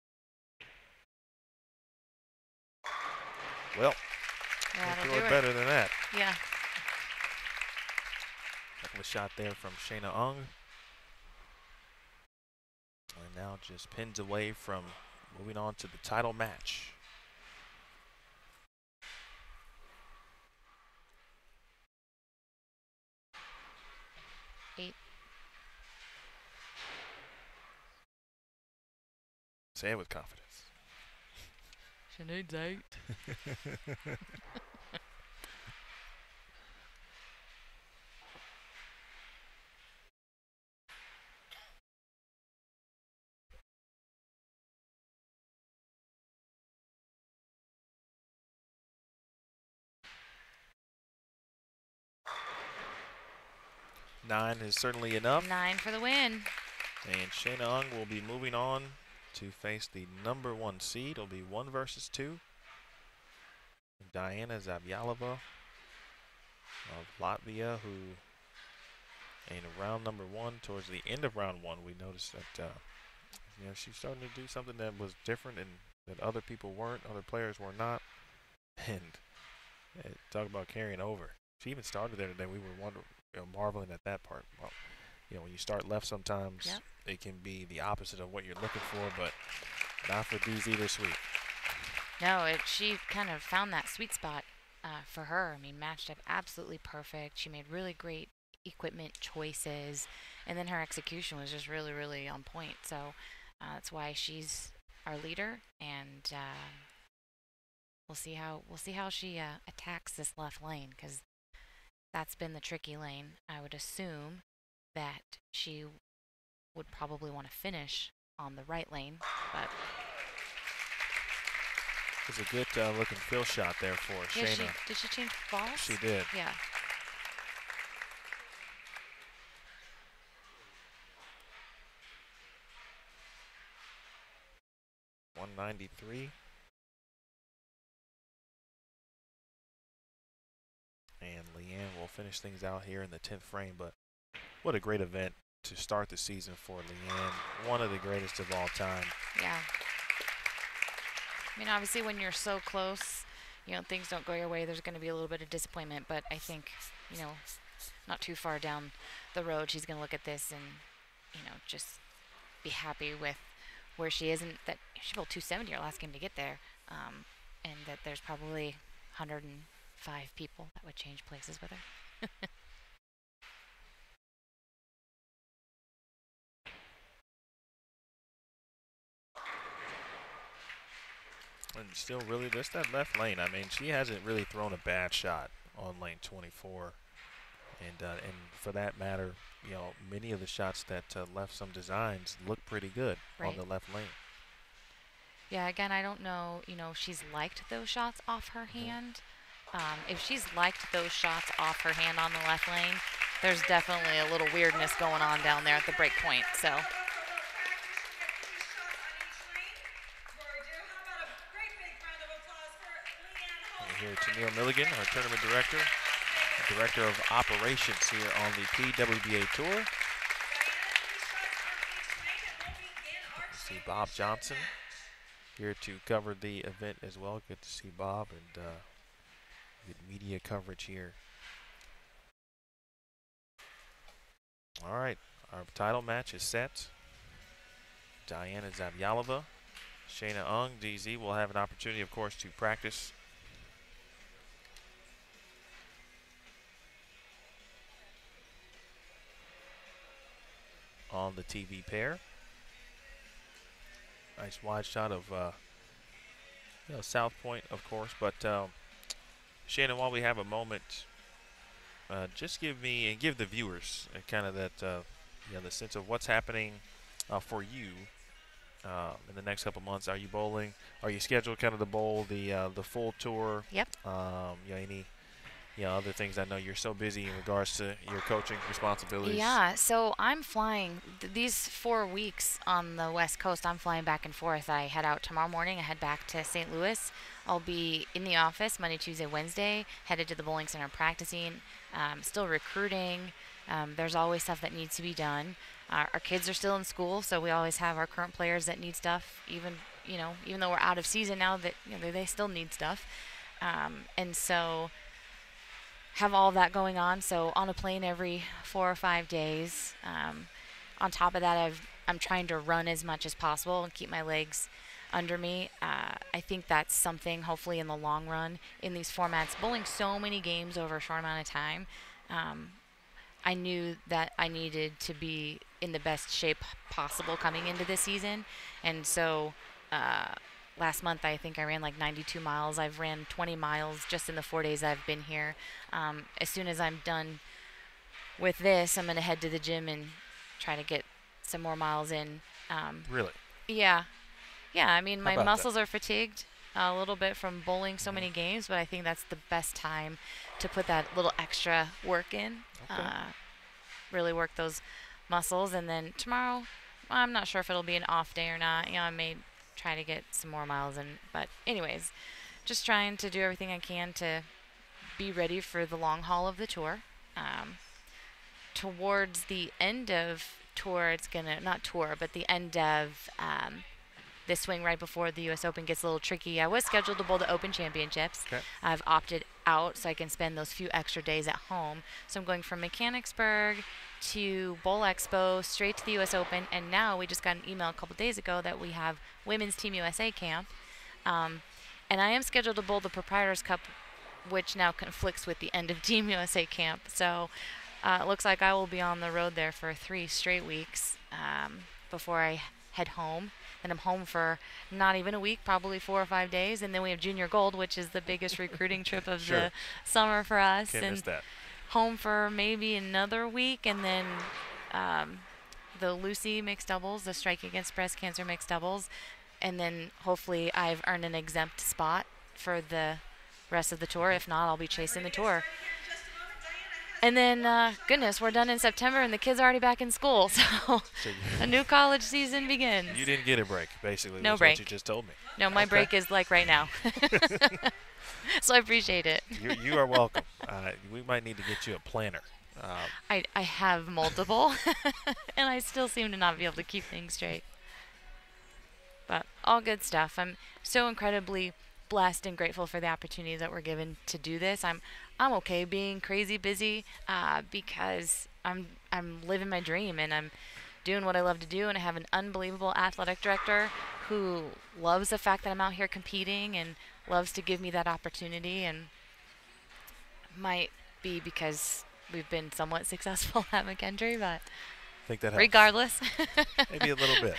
Well, That'll do do it it. better than that. Yeah. Heck of a shot there from Shayna Ong. And now just pins away from moving on to the title match. Say it with confidence. She needs 8. Nine is certainly enough. 9 for the win. And Shayna Ong will be moving on to face the number 1 seed. It'll be 1 versus 2. Diana Zavjalova of Latvia, who in round number 1, towards the end of round 1, we noticed that she's starting to do something that was different and that other people weren't, other players were not. And talk about carrying over. She even started there today. We were marveling at that part. Well, when you start left sometimes, yep, it can be the opposite of what you're looking for, but not for these either sweet. No, she kind of found that sweet spot for her. I mean, matched up absolutely perfect. She made really great equipment choices, and then her execution was just really, really on point. So that's why she's our leader, and we'll see how she attacks this left lane, because that's been the tricky lane. I would assume that she would probably want to finish on the right lane, but It was a good looking fill shot there for yeah, Shayna. did she change balls? She did. Yeah. 193. And Leanne will finish things out here in the 10th frame, but what a great event to start the season for Leanne. One of the greatest of all time. Yeah. I mean, obviously, when you're so close, things don't go your way. There's going to be a little bit of disappointment, but I think, not too far down the road, she's going to look at this and, just be happy with where she is, and that she bowled 270 her last game to get there, and that there's probably 105 people that would change places with her. And still really just that left lane. I mean, she hasn't really thrown a bad shot on lane 24. And for that matter, many of the shots that left some designs look pretty good on the left lane. Yeah, again, I don't know, if she's liked those shots off her hand. If she's liked those shots off her hand on the left lane, there's definitely a little weirdness going on down there at the break point. So. Here to Neil Milligan, our tournament director, director of operations here on the PWBA Tour. See Bob Johnson here to cover the event as well. Good to see Bob, and good media coverage here. All right, our title match is set. Diana Zavjalova, Shayna Ung, DZ will have an opportunity, of course, to practice on the TV pair. Nice wide shot of South Point, of course. But Shayna, while we have a moment, just give me and give the viewers kind of that the sense of what's happening for you in the next couple months. Are you bowling? Are you scheduled kind of to bowl the full tour? Yep. Any other things? I know you're so busy in regards to your coaching responsibilities. Yeah, so I'm flying these 4 weeks on the West Coast. I'm flying back and forth. I head out tomorrow morning. I head back to St. Louis. I'll be in the office Monday, Tuesday, Wednesday, headed to the bowling center practicing, still recruiting. There's always stuff that needs to be done. Our kids are still in school, so we always have our current players that need stuff, even though we're out of season now, that they still need stuff. And so have all of that going on. So on a plane every 4 or 5 days. On top of that, I'm trying to run as much as possible and keep my legs under me. I think that's something, hopefully in the long run, in these formats, bowling so many games over a short amount of time, I knew that I needed to be in the best shape possible coming into this season. And so last month, I think I ran like 92 miles. I've ran 20 miles just in the 4 days I've been here. As soon as I'm done with this, I'm going to head to the gym and try to get some more miles in. Really? Yeah. Yeah, I mean, my about muscles are fatigued a little bit from bowling so many games, but I think that's the best time to put that little extra work in. Okay. Really work those muscles. And then tomorrow, I'm not sure if it'll be an off day or not. I may try to get some more miles in. But anyways, just trying to do everything I can to be ready for the long haul of the tour. Towards the end of tour, it's going to, not tour, but the end of this swing right before the U.S. Open gets a little tricky. I was scheduled to bowl the Open Championships. Okay. I've opted out so I can spend those few extra days at home. So I'm going from Mechanicsburg to Bowl Expo straight to the U.S. Open, and now we just got an email a couple days ago that we have Women's Team USA camp. And I am scheduled to bowl the Proprietors Cup, which now conflicts with the end of Team USA camp. So It looks like I will be on the road there for 3 straight weeks before I head home. And I'm home for not even a week, probably 4 or 5 days. And then we have Junior Gold, which is the biggest recruiting trip of Sure. the summer for us. Can't and miss that. home for maybe another week. And then the Lucy mixed doubles, the Strike Against Breast Cancer mixed doubles. And then hopefully I've earned an exempt spot for the rest of the tour. If not, I'll be chasing the tour. And then, goodness, we're done in September, and the kids are already back in school. So a new college season begins. You didn't get a break, basically. No was break. What you just told me. No, my break is like right now. So I appreciate it. You are welcome. We might need to get you a planner. I have multiple, and I still seem to not be able to keep things straight. But all good stuff. I'm so incredibly blessed and grateful for the opportunity that we're given to do this. I'm okay being crazy busy because I'm living my dream and I'm doing what I love to do, and I have an unbelievable athletic director who loves the fact that I'm out here competing and loves to give me that opportunity. And might be because we've been somewhat successful at McKendree, but I think that helps. regardless, Maybe a little bit.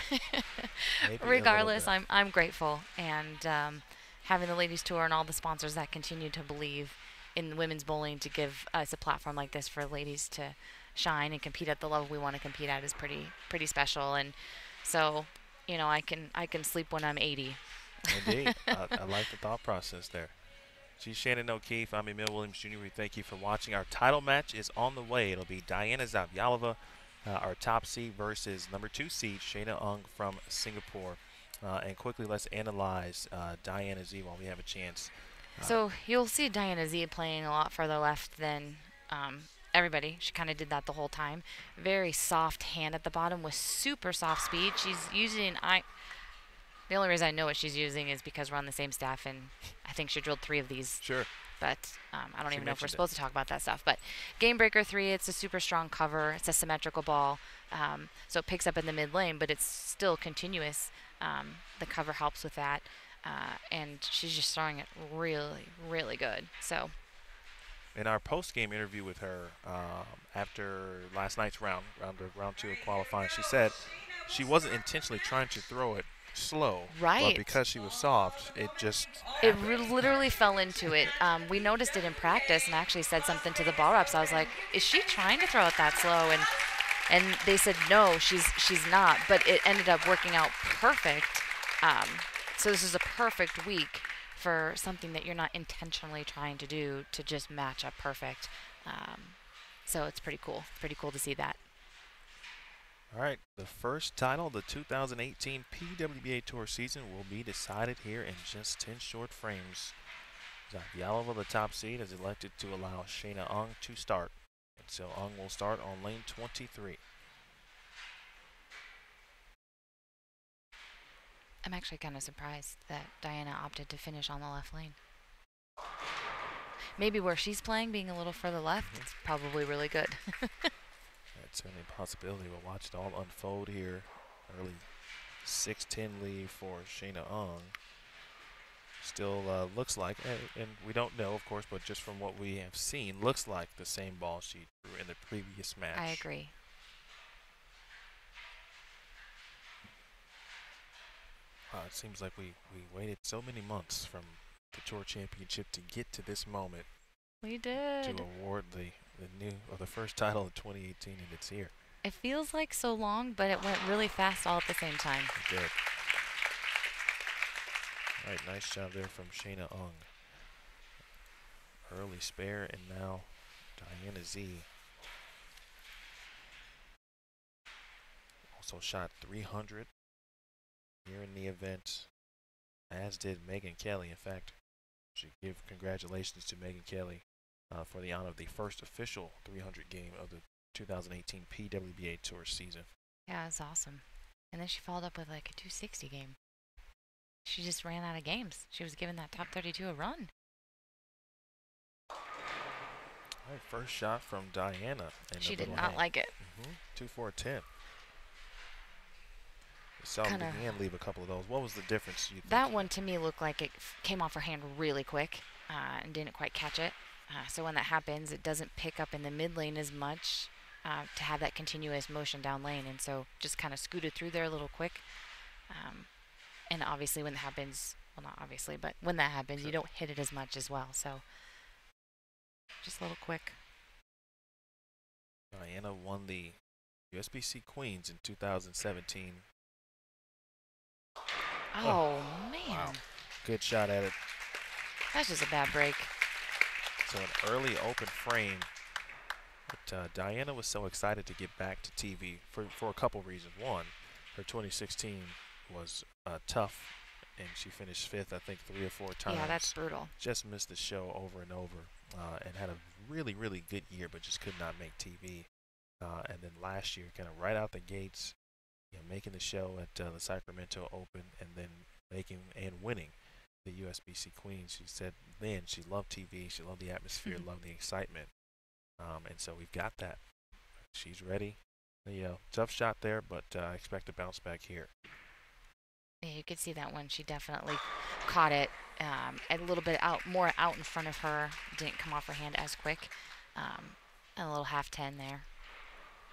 Maybe regardless, a little bit. I'm grateful, and having the ladies tour and all the sponsors that continue to believe in women's bowling to give us a platform like this for ladies to shine and compete at the level we want to compete at is pretty special. And so, you know, I can sleep when I'm 80. Indeed. I like the thought process there. She's Shannon O'Keefe. I'm Emil Williams Jr. We thank you for watching. Our title match is on the way. It'll be Diana Zavjalova, our top seed, versus number 2 seed Shayna Ung from Singapore. And quickly, let's analyze Diana Z while we have a chance. So you'll see Diana Z playing a lot further left than everybody. She kind of did that the whole time. Very soft hand at the bottom with super soft speed. She's using the only reason I know what she's using is because we're on the same staff, and I think she drilled 3 of these. Sure. But I don't even know if we're mentioned supposed to talk about that stuff. But Game Breaker 3, it's a super strong cover. It's a symmetrical ball. So it picks up in the mid lane, but it's still continuous. The cover helps with that. And she's just throwing it really, really good. So In our post-game interview with her after last night's round 2 of qualifying, she said she wasn't intentionally trying to throw it slow. Right. But because she was soft, it just it literally fell into it. We noticed it in practice, and I actually said something to the ball reps. I was like, is she trying to throw it that slow? And they said, no, she's not. But it ended up working out perfect. So this is a perfect week for something that you're not intentionally trying to do to just match up perfect. So it's pretty cool. Pretty cool to see that. All right, the first title of the 2018 PWBA Tour season will be decided here in just 10 short frames. Zavjalova, the top seed, has elected to allow Shayna Ung to start. And so Ung will start on lane 23. I'm actually kind of surprised that Diana opted to finish on the left lane. Maybe where she's playing, being a little further left, it's probably really good. That's certainly a possibility. We'll watch it all unfold here. Early 6-10 lead for Shayna Ung. Still looks like, and we don't know, of course, but just from what we have seen, looks like the same ball she threw in the previous match. I agree. It seems like we waited so many months from the Tour Championship to get to this moment. We did. To award the first title of 2018, and it's here. It feels like so long, but it went really fast all at the same time. It did. All right, nice job there from Shayna Ung. Early spare, and now Diana Z. Also shot 300 here in the event, as did Megan Kelly. In fact, should give congratulations to Megan Kelly for the honor of the first official 300 game of the 2018 PWBA Tour season. Yeah, it's awesome. And then she followed up with like a 260 game. She just ran out of games. She was giving that top 32 a run. All right, first shot from Diana. She did not like it. 2-4-10. We saw Kinda Leanne leave a couple of those. What was the difference? That one to me looked like it came off her hand really quick and didn't quite catch it. So when that happens, it doesn't pick up in the mid lane as much to have that continuous motion down lane. And so just kind of scooted through there a little quick. And obviously when that happens, well, not obviously, but when that happens, you don't hit it as much as well. So just a little quick. Diana won the USBC Queens in 2017. Oh, man. Wow. Good shot at it. That's just a bad break. So an early open frame. But Diana was so excited to get back to TV for a couple reasons. One, her 2016 was tough, and she finished 5th, I think, 3 or 4 times. Yeah, that's brutal. Just missed the show over and over, and had a really, really good year, but just could not make TV. And then last year, kind of right out the gates, making the show at the Sacramento Open, and then making and winning the USBC Queens. She said then she loved TV, she loved the atmosphere, loved the excitement, and so we've got that. She's ready. Tough shot there, but I expect to bounce back here. Yeah, you could see that one. She definitely caught it a little bit more out in front of her. Didn't come off her hand as quick. And a little half 10 there.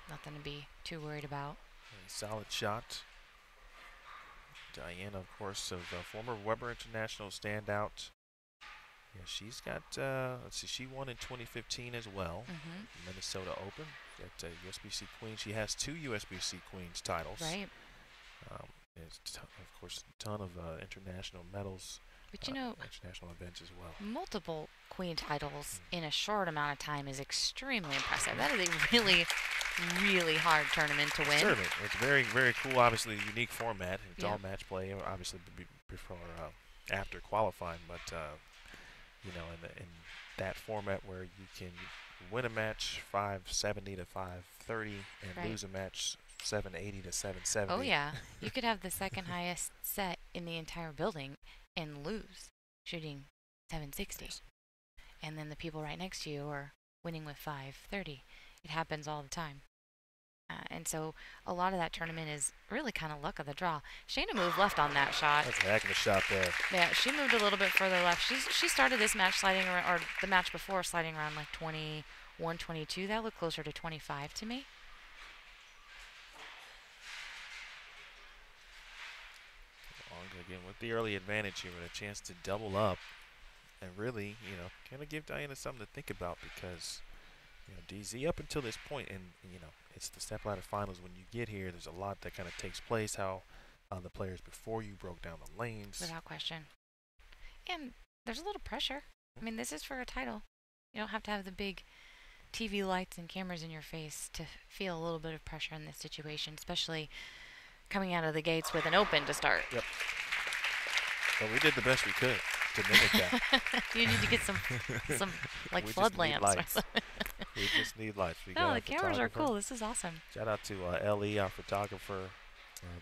Nothing to be too worried about. A solid shot. Diana, of course, of former Weber International standout. Yeah, she's got, let's see, she won in 2015 as well. Minnesota Open at USBC Queens. She has 2 USBC Queens titles. Right. There's, of course, a ton of international medals. But international events as well. Multiple queen titles in a short amount of time is extremely impressive. That is a really, really hard tournament to win. Certainly. It's very, very cool. Obviously, a unique format. It's all match play, obviously, before after qualifying. But, in that format where you can win a match 570 to 530 and lose a match 780 to 770. Oh, yeah. You could have the second highest set in the entire building and lose, shooting 760. And then the people right next to you are winning with 530. It happens all the time. And so a lot of that tournament is really kind of luck of the draw. Shayna moved left on that shot. That's a heck of a shot there. Yeah, she moved a little bit further left. She started this match sliding around, or the match before sliding around like 21, 22. That looked closer to 25 to me. Again, with the early advantage here, with a chance to double up and really, kind of give Diana something to think about, because, DZ up until this point, and, it's the Stepladder finals. When you get here, there's a lot that kind of takes place, how the players before you broke down the lanes. Without question. And there's a little pressure. I mean, this is for a title. You don't have to have the big TV lights and cameras in your face to feel a little bit of pressure in this situation, especially coming out of the gates with an open to start. Yep. But we did the best we could to mimic that. You need to get some like flood lamps. We just need lights. No, the cameras are cool. This is awesome. Shout out to Ellie, our photographer,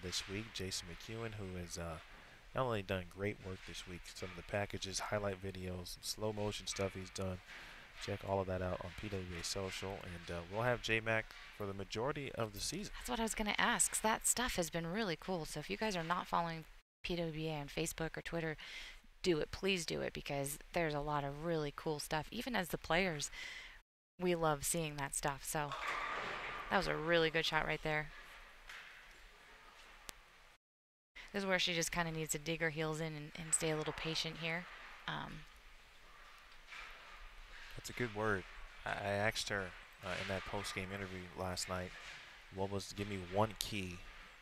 this week, Jason McEwen, who has not only done great work this week, some of the packages, highlight videos, slow motion stuff he's done. Check all of that out on PWBA Social, and we'll have J-Mac for the majority of the season. That's what I was going to ask. That stuff has been really cool. So if you guys are not following PWBA on Facebook or Twitter, do it. Please do it, because there's a lot of really cool stuff. Even as the players, we love seeing that stuff. So that was a really good shot right there. This is where she just kind of needs to dig her heels in and stay a little patient here. That's a good word. I asked her in that post-game interview last night, what was, give me one key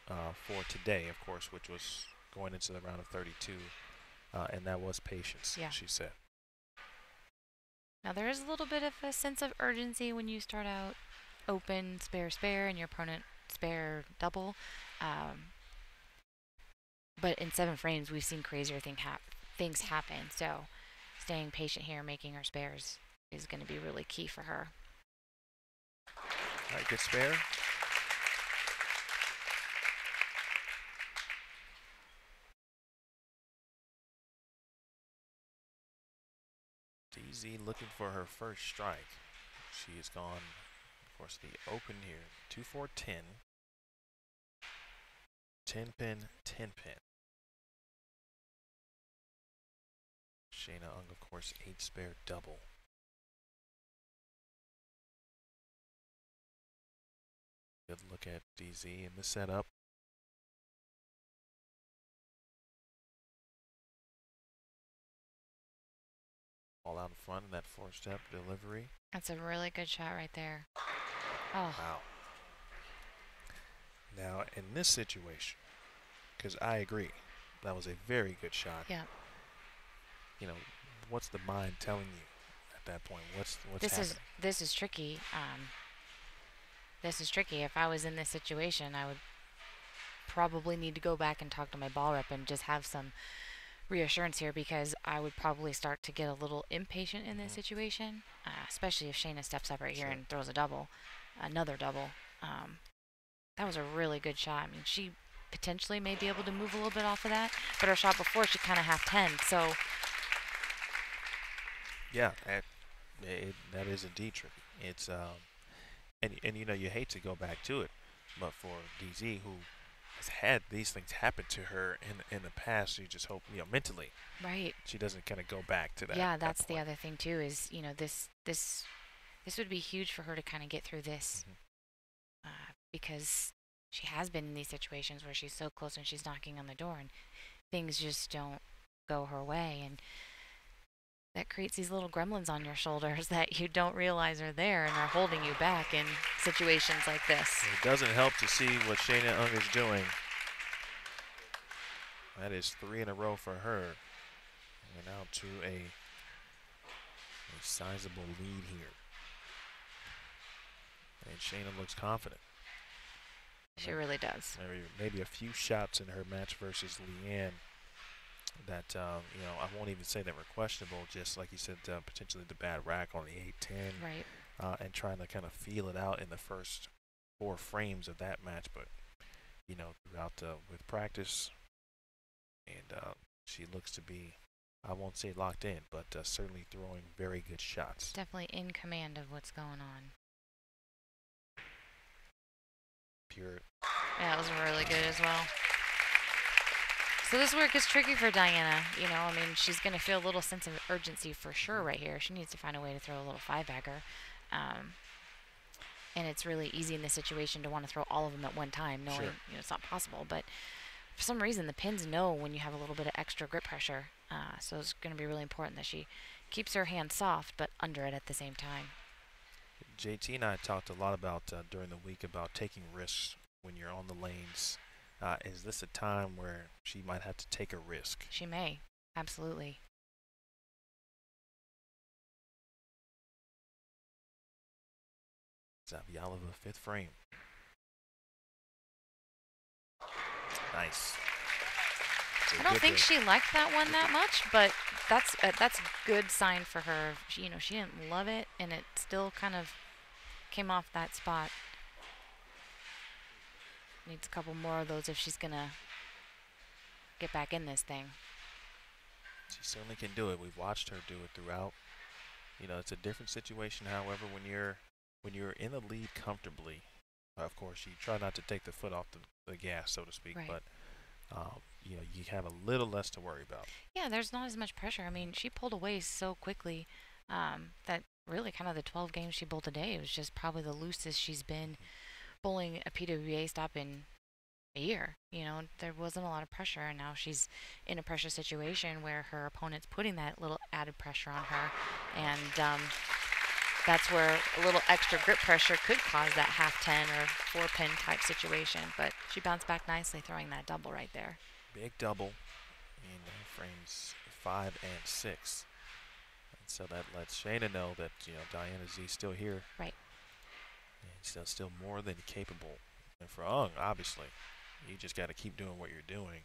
for today, of course, which was going into the round of 32, and that was patience, she said. Now, there is a little bit of a sense of urgency when you start out open, spare, and your opponent spare double. But in 7 frames, we've seen crazier things happen. So staying patient here, making her spares, is going to be really key for her. All right, good spare. DZ looking for her first strike. She has gone, of course, the open here, 2-4-10. 10 pin, 10 pin. Shayna Ung, of course, 8 spare double. Good look at DZ in the setup. All out in front in that four-step delivery. That's a really good shot right there. Oh. Wow. Now, in this situation, because I agree, that was a very good shot. Yeah. You know, what's the mind telling you at that point? What's happening? This is tricky. This is tricky. If I was in this situation, I would probably need to go back and talk to my ball rep and just have some reassurance here, because I would probably start to get a little impatient in this situation, especially if Shayna steps up right here and throws another double. That was a really good shot. I mean, she potentially may be able to move a little bit off of that, but her shot before, she kind of half 10. So yeah, that is indeed tricky. It's and you know, you hate to go back to it, but for DZ, who has had these things happen to her in the past, you just hope, you know, mentally, right, she doesn't kind of go back to that. Yeah, that's the other thing too, is, you know, this would be huge for her to kind of get through this, because she has been in these situations where she's so close and she's knocking on the door and things just don't go her way, and that creates these little gremlins on your shoulders that you don't realize are there and are holding you back in situations like this. It doesn't help to see what Shayna Ung is doing. That is 3 in a row for her. And out to a sizable lead here. And Shayna looks confident. She really does. Maybe a few shots in her match versus Leanne that, you know, I won't even say that were questionable, just like you said, potentially the bad rack on the 8-10. Right. And trying to kind of feel it out in the first 4 frames of that match. But, you know, throughout with practice, and she looks to be, I won't say locked in, but certainly throwing very good shots. Definitely in command of what's going on. Pure. Yeah, that was really good as well. So this work is tricky for Diana. You know, I mean, she's going to feel a little sense of urgency for sure right here. She needs to find a way to throw a little 5-bagger. And it's really easy in this situation to want to throw all of them at one time, knowing you know, it's not possible. But for some reason, the pins know when you have a little bit of extra grip pressure. So it's going to be really important that she keeps her hand soft, but under it at the same time. JT and I talked a lot about during the week about taking risks when you're on the lanes. Is this a time where she might have to take a risk? She may, absolutely. Zavjalova, 5th frame. Nice. I don't think she liked that one that much, but that's a good sign for her. She, you know, she didn't love it, and it still kind of came off that spot. Needs a couple more of those if she's gonna get back in this thing. She certainly can do it. We've watched her do it throughout. You know, it's a different situation. However, when you're in the lead comfortably, of course, you try not to take the foot off the gas, so to speak. Right. But you know, you have a little less to worry about. Yeah, there's not as much pressure. I mean, she pulled away so quickly that really kind of the 12 games she bowled today, it was just probably the loosest she's been bowling a PWBA stop in a year. You know, there wasn't a lot of pressure, and now she's in a pressure situation where her opponent's putting that little added pressure on her, and that's where a little extra grip pressure could cause that half 10 or 4-pin type situation. But she bounced back nicely, throwing that double right there. Big double in frames 5 and 6. And so that lets Shayna know that, you know, Diana Z still here. Right. And still more than capable. And for Ung, obviously, you just got to keep doing what you're doing.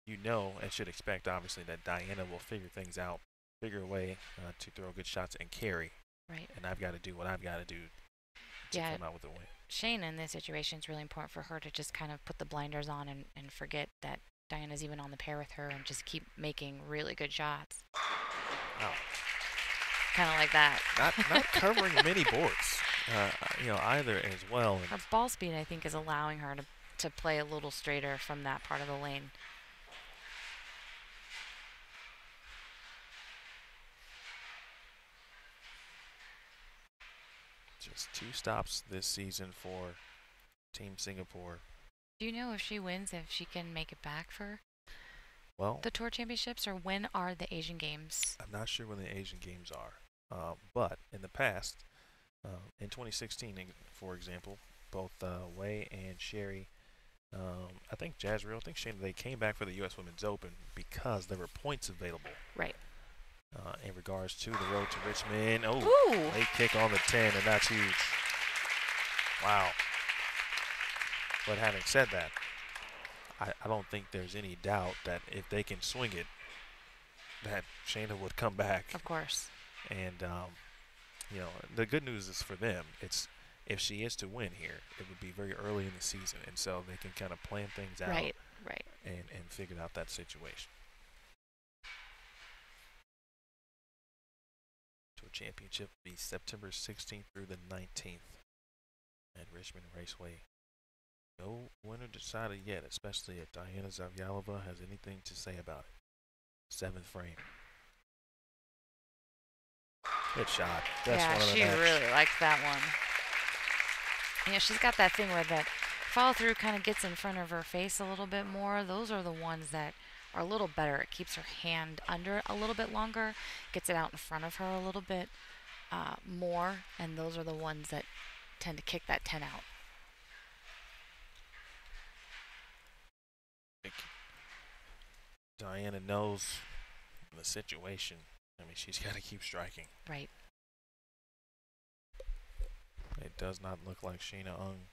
You know, and should expect, obviously, that Diana will figure things out, figure a way to throw good shots and carry. Right. And I've got to do what I've got to do to come out with a win. Shayna, in this situation, it's really important for her to just kind of put the blinders on and forget that Diana's even on the pair with her, and just keep making really good shots. Wow. Kind of like that. Not covering many boards, you know, either as well. Her ball speed, I think, is allowing her to play a little straighter from that part of the lane. Just 2 stops this season for Team Singapore. Do you know if she wins, if she can make it back for Well, the Tour Championships, or when are the Asian Games? I'm not sure when the Asian Games are, but in the past, in 2016, for example, both Wei and Sherry, I think Jazrael, I think Shayna, they came back for the U.S. Women's Open because there were points available. Right. In regards to the road to Richmond. Oh, Ooh. late kick on the 10, and that's huge. Wow. But having said that, I don't think there's any doubt that if they can swing it, that Shayna would come back. Of course. And, you know, the good news is for them, it's if she is to win here, it would be very early in the season, and so they can kind of plan things out Right. and figure out that situation. Tour Championship will be September 16th through the 19th at Richmond Raceway. No winner decided yet, especially if Diana Zavjalova has anything to say about it. 7th frame. Good shot. Best one of the she match. really liked that one. Yeah, she's got that thing where that follow through kind of gets in front of her face a little bit more. Those are the ones that are a little better. It keeps her hand under a little bit longer, gets it out in front of her a little bit more, and those are the ones that tend to kick that 10 out. Diana knows the situation. I mean, she's got to keep striking. Right. It does not look like Shayna Ung.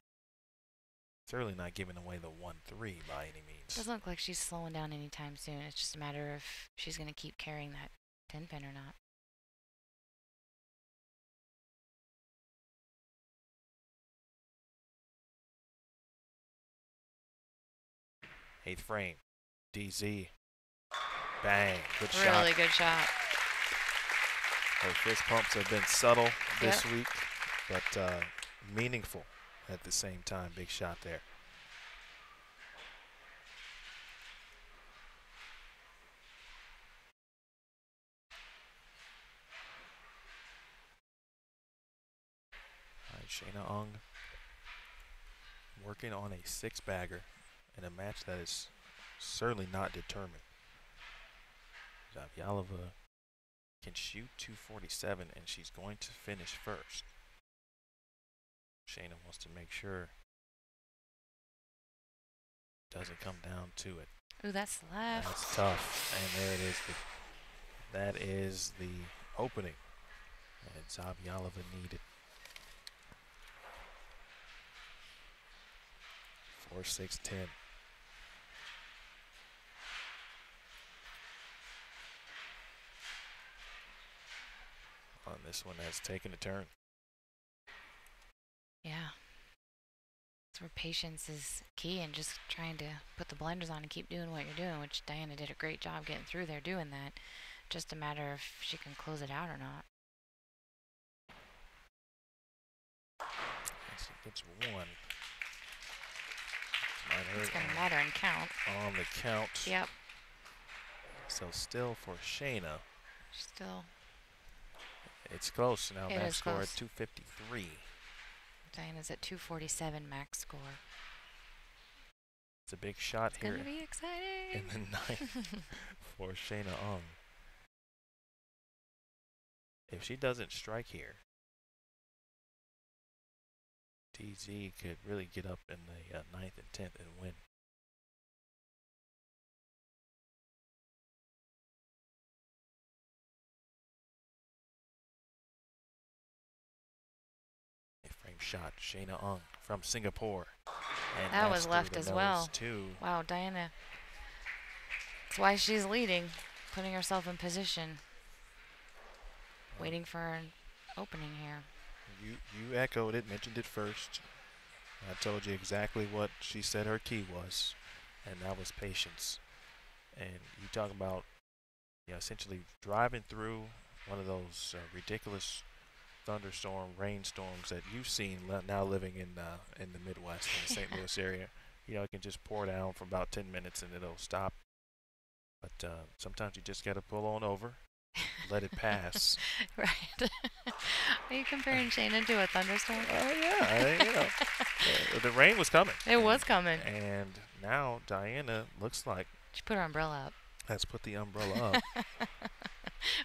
Certainly not giving away the 1-3 by any means. Doesn't look like she's slowing down anytime soon. It's just a matter of she's going to keep carrying that 10 pin or not. Eighth frame. DZ. Bang. Good shot. Really good shot. Her fist pumps have been subtle this week, but meaningful at the same time. Big shot there. All right, Shayna Ung working on a 6-bagger in a match that is certainly not determined. Zavjalova can shoot 247, and she's going to finish first. Shayna wants to make sure it doesn't come down to it. Ooh, that's left. That's tough, and there it is. That is the opening that Zavjalova needed. 4-6-10. On this one has taken a turn. Yeah. That's where patience is key, and just trying to put the blinders on and keep doing what you're doing, which Diana did a great job getting through there doing that. Just a matter if she can close it out or not. Yes, it gets one. It's going to matter and count. On the count. Yep. So still for Shayna. Still. It's close now. It Max is score close. at 253. Diana's at 247 max score. It's a big shot It's here going to be exciting. in the ninth for Shayna Ung. If she doesn't strike here, DZ could really get up in the 9th and 10th and win. A frame shot, Shayna Ung from Singapore. And That that's was through left the as nose well. too. Wow, Diana. That's why she's leading, putting herself in position, waiting for an opening here. You echoed it, mentioned it first. I told you exactly what she said her key was, and that was patience. And you talk about, essentially driving through one of those ridiculous thunderstorm, rainstorms that you've seen now living in the Midwest, in the St. Louis area. It can just pour down for about 10 minutes and it'll stop. But sometimes you just got to pull on over, let it pass. Right. Are you comparing Shayna to a thunderstorm? Oh, yeah. You know, the rain was coming. It was coming. And now Diana looks like She put her umbrella up. has put the umbrella up.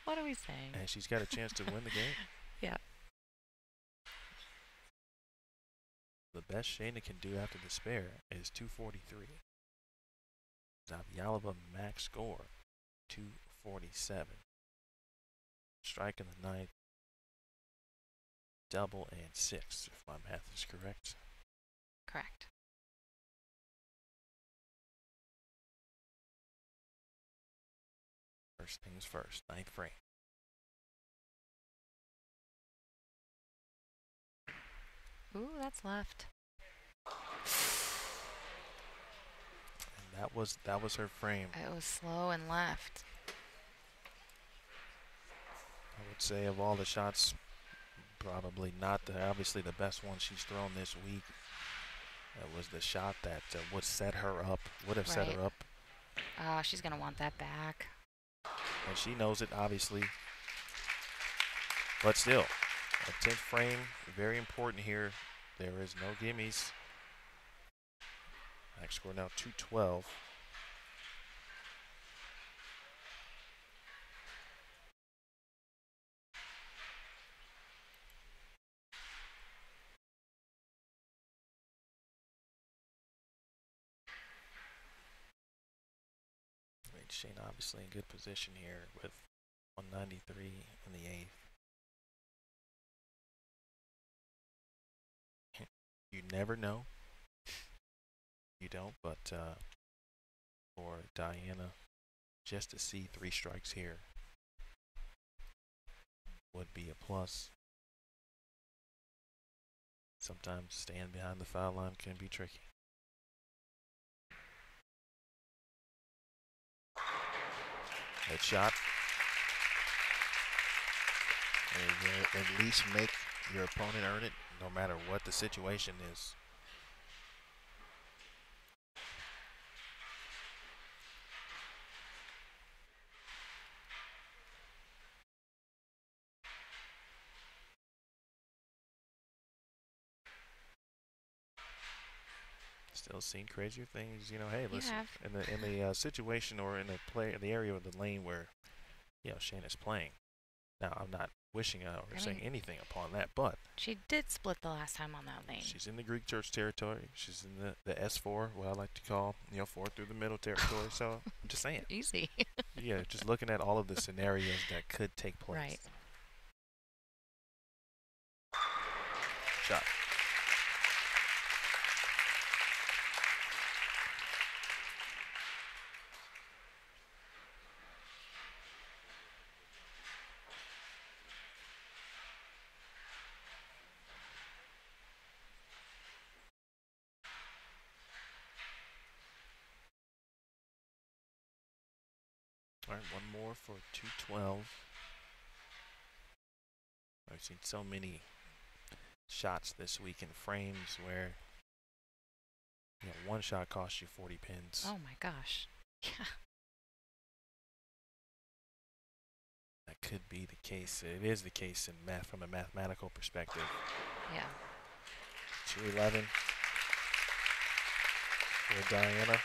What are we saying? And she's got a chance to win the game. Yeah. The best Shayna can do after the spare is 243. Zavjalova max score, 247. Strike in the ninth, double and six, if my math is correct. Correct. First things first, ninth frame. Ooh, that's left. And that was her frame. It was slow and left. I would say of all the shots, probably not obviously the best one she's thrown this week. That was the shot that would set her up, would have set her up. She's going to want that back. And she knows it, obviously. But still, a 10th frame, very important here. There is no gimmies. Max score now 212. Shayna obviously in good position here with 193 in the eighth. You never know. You don't, but for Diana, just to see 3 strikes here would be a plus. Sometimes staying behind the foul line can be tricky. That shot. And at least make your opponent earn it, no matter what the situation is. Still seen crazier things, you know. Hey, listen, in the situation or in the area of the lane where, you know, Shayna's playing. Now, I'm not wishing or saying anything upon that, but she did split the last time on that lane. She's in the Greek church territory. She's in the S4, what I like to call, you know, 4 through the middle territory. So I'm just saying. Easy. Yeah, just looking at all of the scenarios that could take place. Right. Shot. All right, one more for 212. I've seen so many shots this week in frames where, you know, one shot costs you 40 pins. Oh my gosh. Yeah. That could be the case. It is the case in math from a mathematical perspective. Yeah. 211 for Diana.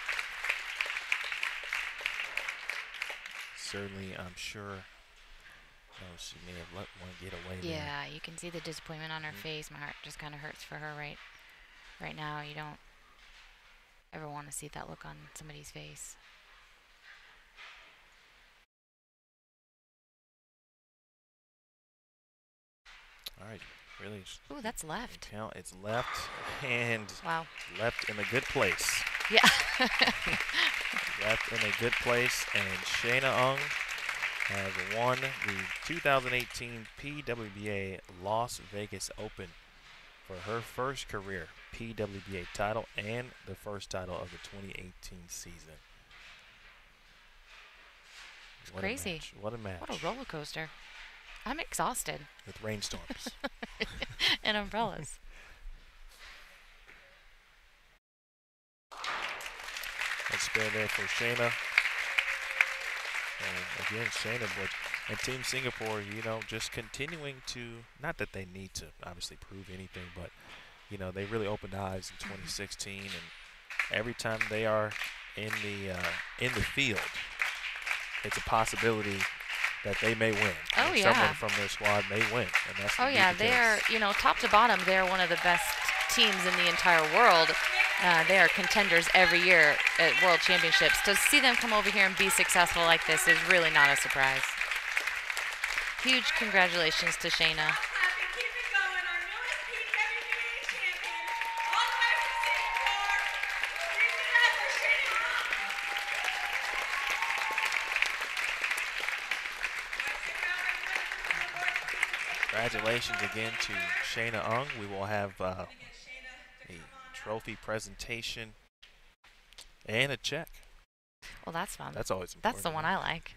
Certainly, I'm sure. Oh, she may have let one get away. Yeah, you can see the disappointment on her face. My heart just kind of hurts for her right now. You don't ever want to see that look on somebody's face. All right, really. Ooh, that's left. Count. It's left and wow. Left in a good place. Yeah. Left in a good place, and Shayna Ung has won the 2018 PWBA Las Vegas Open for her first career PWBA title and the first title of the 2018 season. It's crazy. What a match. What a roller coaster. I'm exhausted. With rainstorms. And umbrellas. Let's spare there for Shayna. And again, Shayna and Team Singapore, you know, just continuing to, not that they need to obviously prove anything, but, you know, they really opened eyes in 2016. And every time they are in the field, it's a possibility that they may win. Oh, and yeah. Someone from their squad may win. And that's Oh, yeah. They're, you know, top to bottom, they're one of the best teams in the entire world. They are contenders every year at World Championships. To see them come over here and be successful like this is really not a surprise. Huge congratulations to Shayna. Keep it going. Our newest PWBA champion, all the way from Singapore. Please give it up for Shayna. Congratulations again to Shayna Ung. We will have a trophy presentation and a check. Well, that's fun. That's always important. That's the one I like.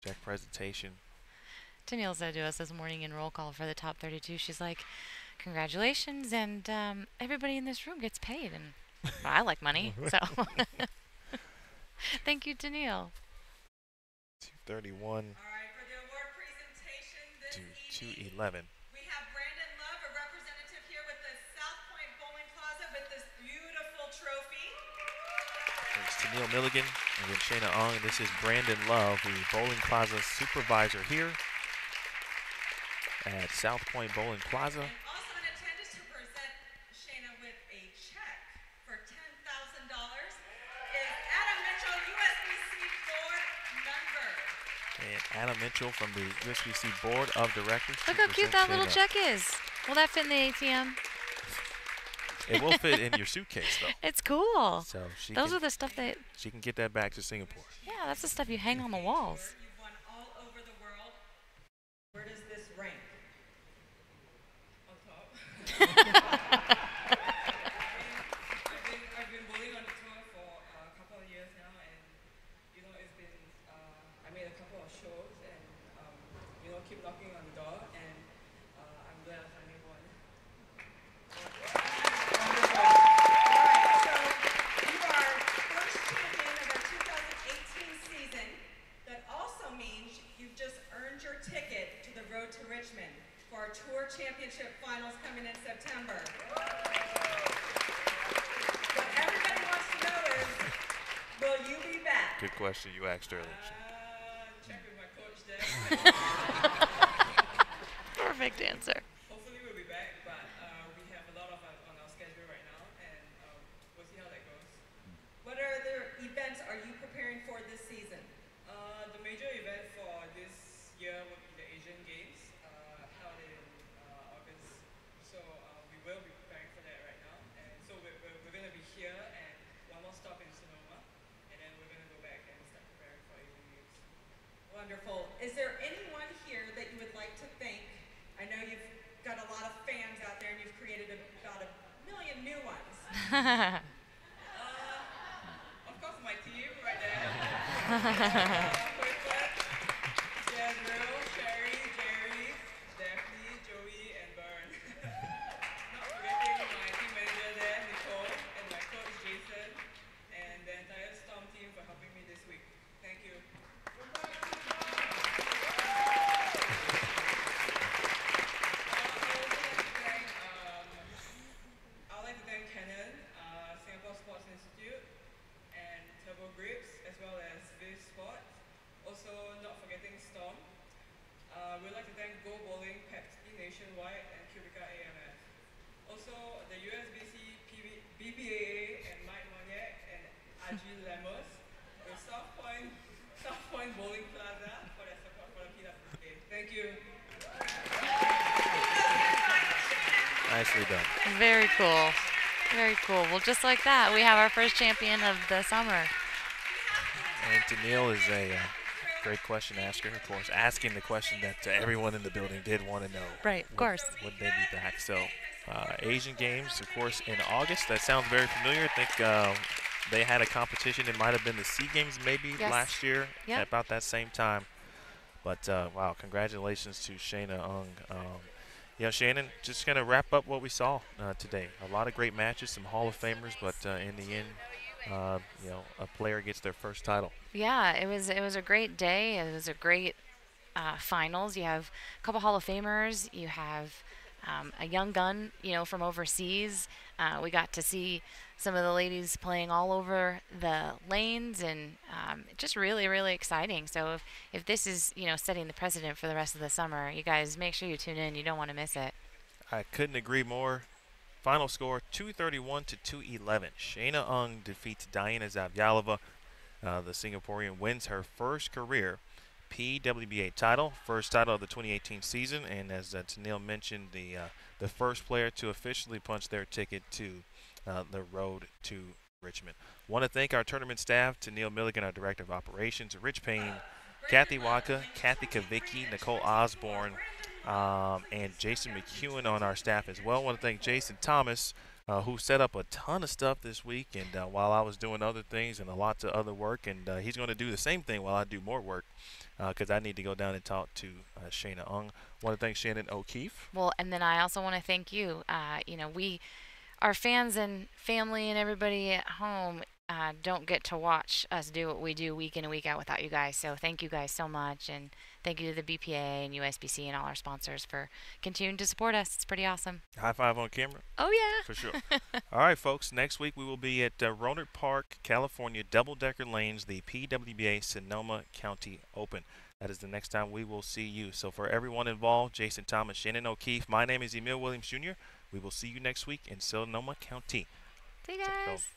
Check presentation. Danielle said to us this morning in roll call for the top 32, she's like, congratulations, and everybody in this room gets paid. And well, I like money, so thank you, Danielle. 231 All right, for the award presentation this to evening, 211. we have Brandon Love, a representative here with the South Point Bowling Plaza with this beautiful trophy. Thanks to Neil Milligan and then Shayna Ong. This is Brandon Love, the Bowling Plaza supervisor here at South Point Bowling Plaza. And also in attendance to present Shayna with a check for $10,000 is Adam Mitchell, USBC board member. And Anna Mitchell from the USBC Board of Directors. Look to how cute present that little Shayna. check is. Will that fit in the ATM? It will fit in your suitcase, though. It's cool. So she Those can, are the stuff that, she can get that back to Singapore. yeah, that's the stuff you hang on the walls. You've won all over the world. Where does this rank? On top. I've been bowling on the tour for a couple of years now, and you know it's been. I made a couple of shows, and you know keep knocking on the door, and I'm glad I finally won. All right, so you are first champion of our 2018 season. That also means you've just earned your ticket to the Road to Richmond for our Tour Championship Finals coming in September. What everybody wants to know is, will you be back? Good question you asked earlier. Check with my coach there. Perfect answer. Hopefully we'll be back, but we have a lot of on our schedule right now, and we'll see how that goes. What other events are you preparing for this season? The major event for this year will be the Asian Games, held in August. So we will be preparing for that right now. And so we're going to be here and one more stop in Sonoma, and then we're going to go back and start preparing for Asian Games. Wonderful. Is there anyone here that you would like to thank? I know you've got a lot of fans out there and you've created about 1 million new ones. Of course, my team right there. Jazril, Sherry, Jerry, Daphne, Joey, and Bern. Not forgetting my team manager there, Nicole, and my coach Jason, and the entire Storm team for helping me this week. Thank you. I'd like to thank Canon, Singapore Sports Institute, and Turbo Grips, as well as Viv Sports. Also, not forgetting Storm. We'd like to thank Go Bowling, Pepsi Nationwide, and Cubica AMF. Also, the USBC BBAA and Mike Moniak and Aji Lemos with South Point Bowling Plaza for their support for the PWBA. Thank you. Nicely done. Very cool. Very cool. Well, just like that, we have our first champion of the summer. And Danielle is a great question asker, of course, asking the question that everyone in the building did want to know. Right, of course. Would they be back? So, Asian Games, of course, in August. That sounds very familiar. I think they had a competition. It might have been the SEA Games maybe Yes. last year Yep. at about that same time. But, wow, congratulations to Shayna Ung. Yeah, Shannon, just going to wrap up what we saw today. A lot of great matches, some Hall of Famers, but in the end, you know, a player gets their first title. Yeah, it was a great day. It was a great finals. You have a couple Hall of Famers. You have a young gun, you know, from overseas. We got to see some of the ladies playing all over the lanes, and just really, really exciting. So if this is, you know, setting the precedent for the rest of the summer, you guys make sure you tune in. You don't want to miss it. I couldn't agree more. Final score 231 to 211. Shayna Ung defeats Diana Zavjalova. The Singaporean wins her first career PWBA title, first title of the 2018 season, and as Tanil mentioned, the first player to officially punch their ticket to the road to Richmond. Want to thank our tournament staff, Tanil Milligan, our Director of Operations, Rich Payne, Kathy Waka, Kathy Kavicki, Nicole Osborne, and Jason McEwen on our staff as well. Want to thank Jason Thomas, who set up a ton of stuff this week, and while I was doing other things and a lot of other work, and he's going to do the same thing while I do more work, because I need to go down and talk to Shayna Ung. Want to thank Shannon O'Keefe. Well, and then I also want to thank you. You know, our fans and family and everybody at home don't get to watch us do what we do week in and week out without you guys. So thank you guys so much, and thank you to the BPA and USBC and all our sponsors for continuing to support us. It's pretty awesome. High five on camera. Oh, yeah. For sure. All right, folks. Next week we will be at Rohnert Park, California, double-decker lanes, the PWBA Sonoma County Open. That is the next time we will see you. So for everyone involved, Jason Thomas, Shannon O'Keefe, my name is Emil Williams Jr. We will see you next week in Sonoma County. See you guys.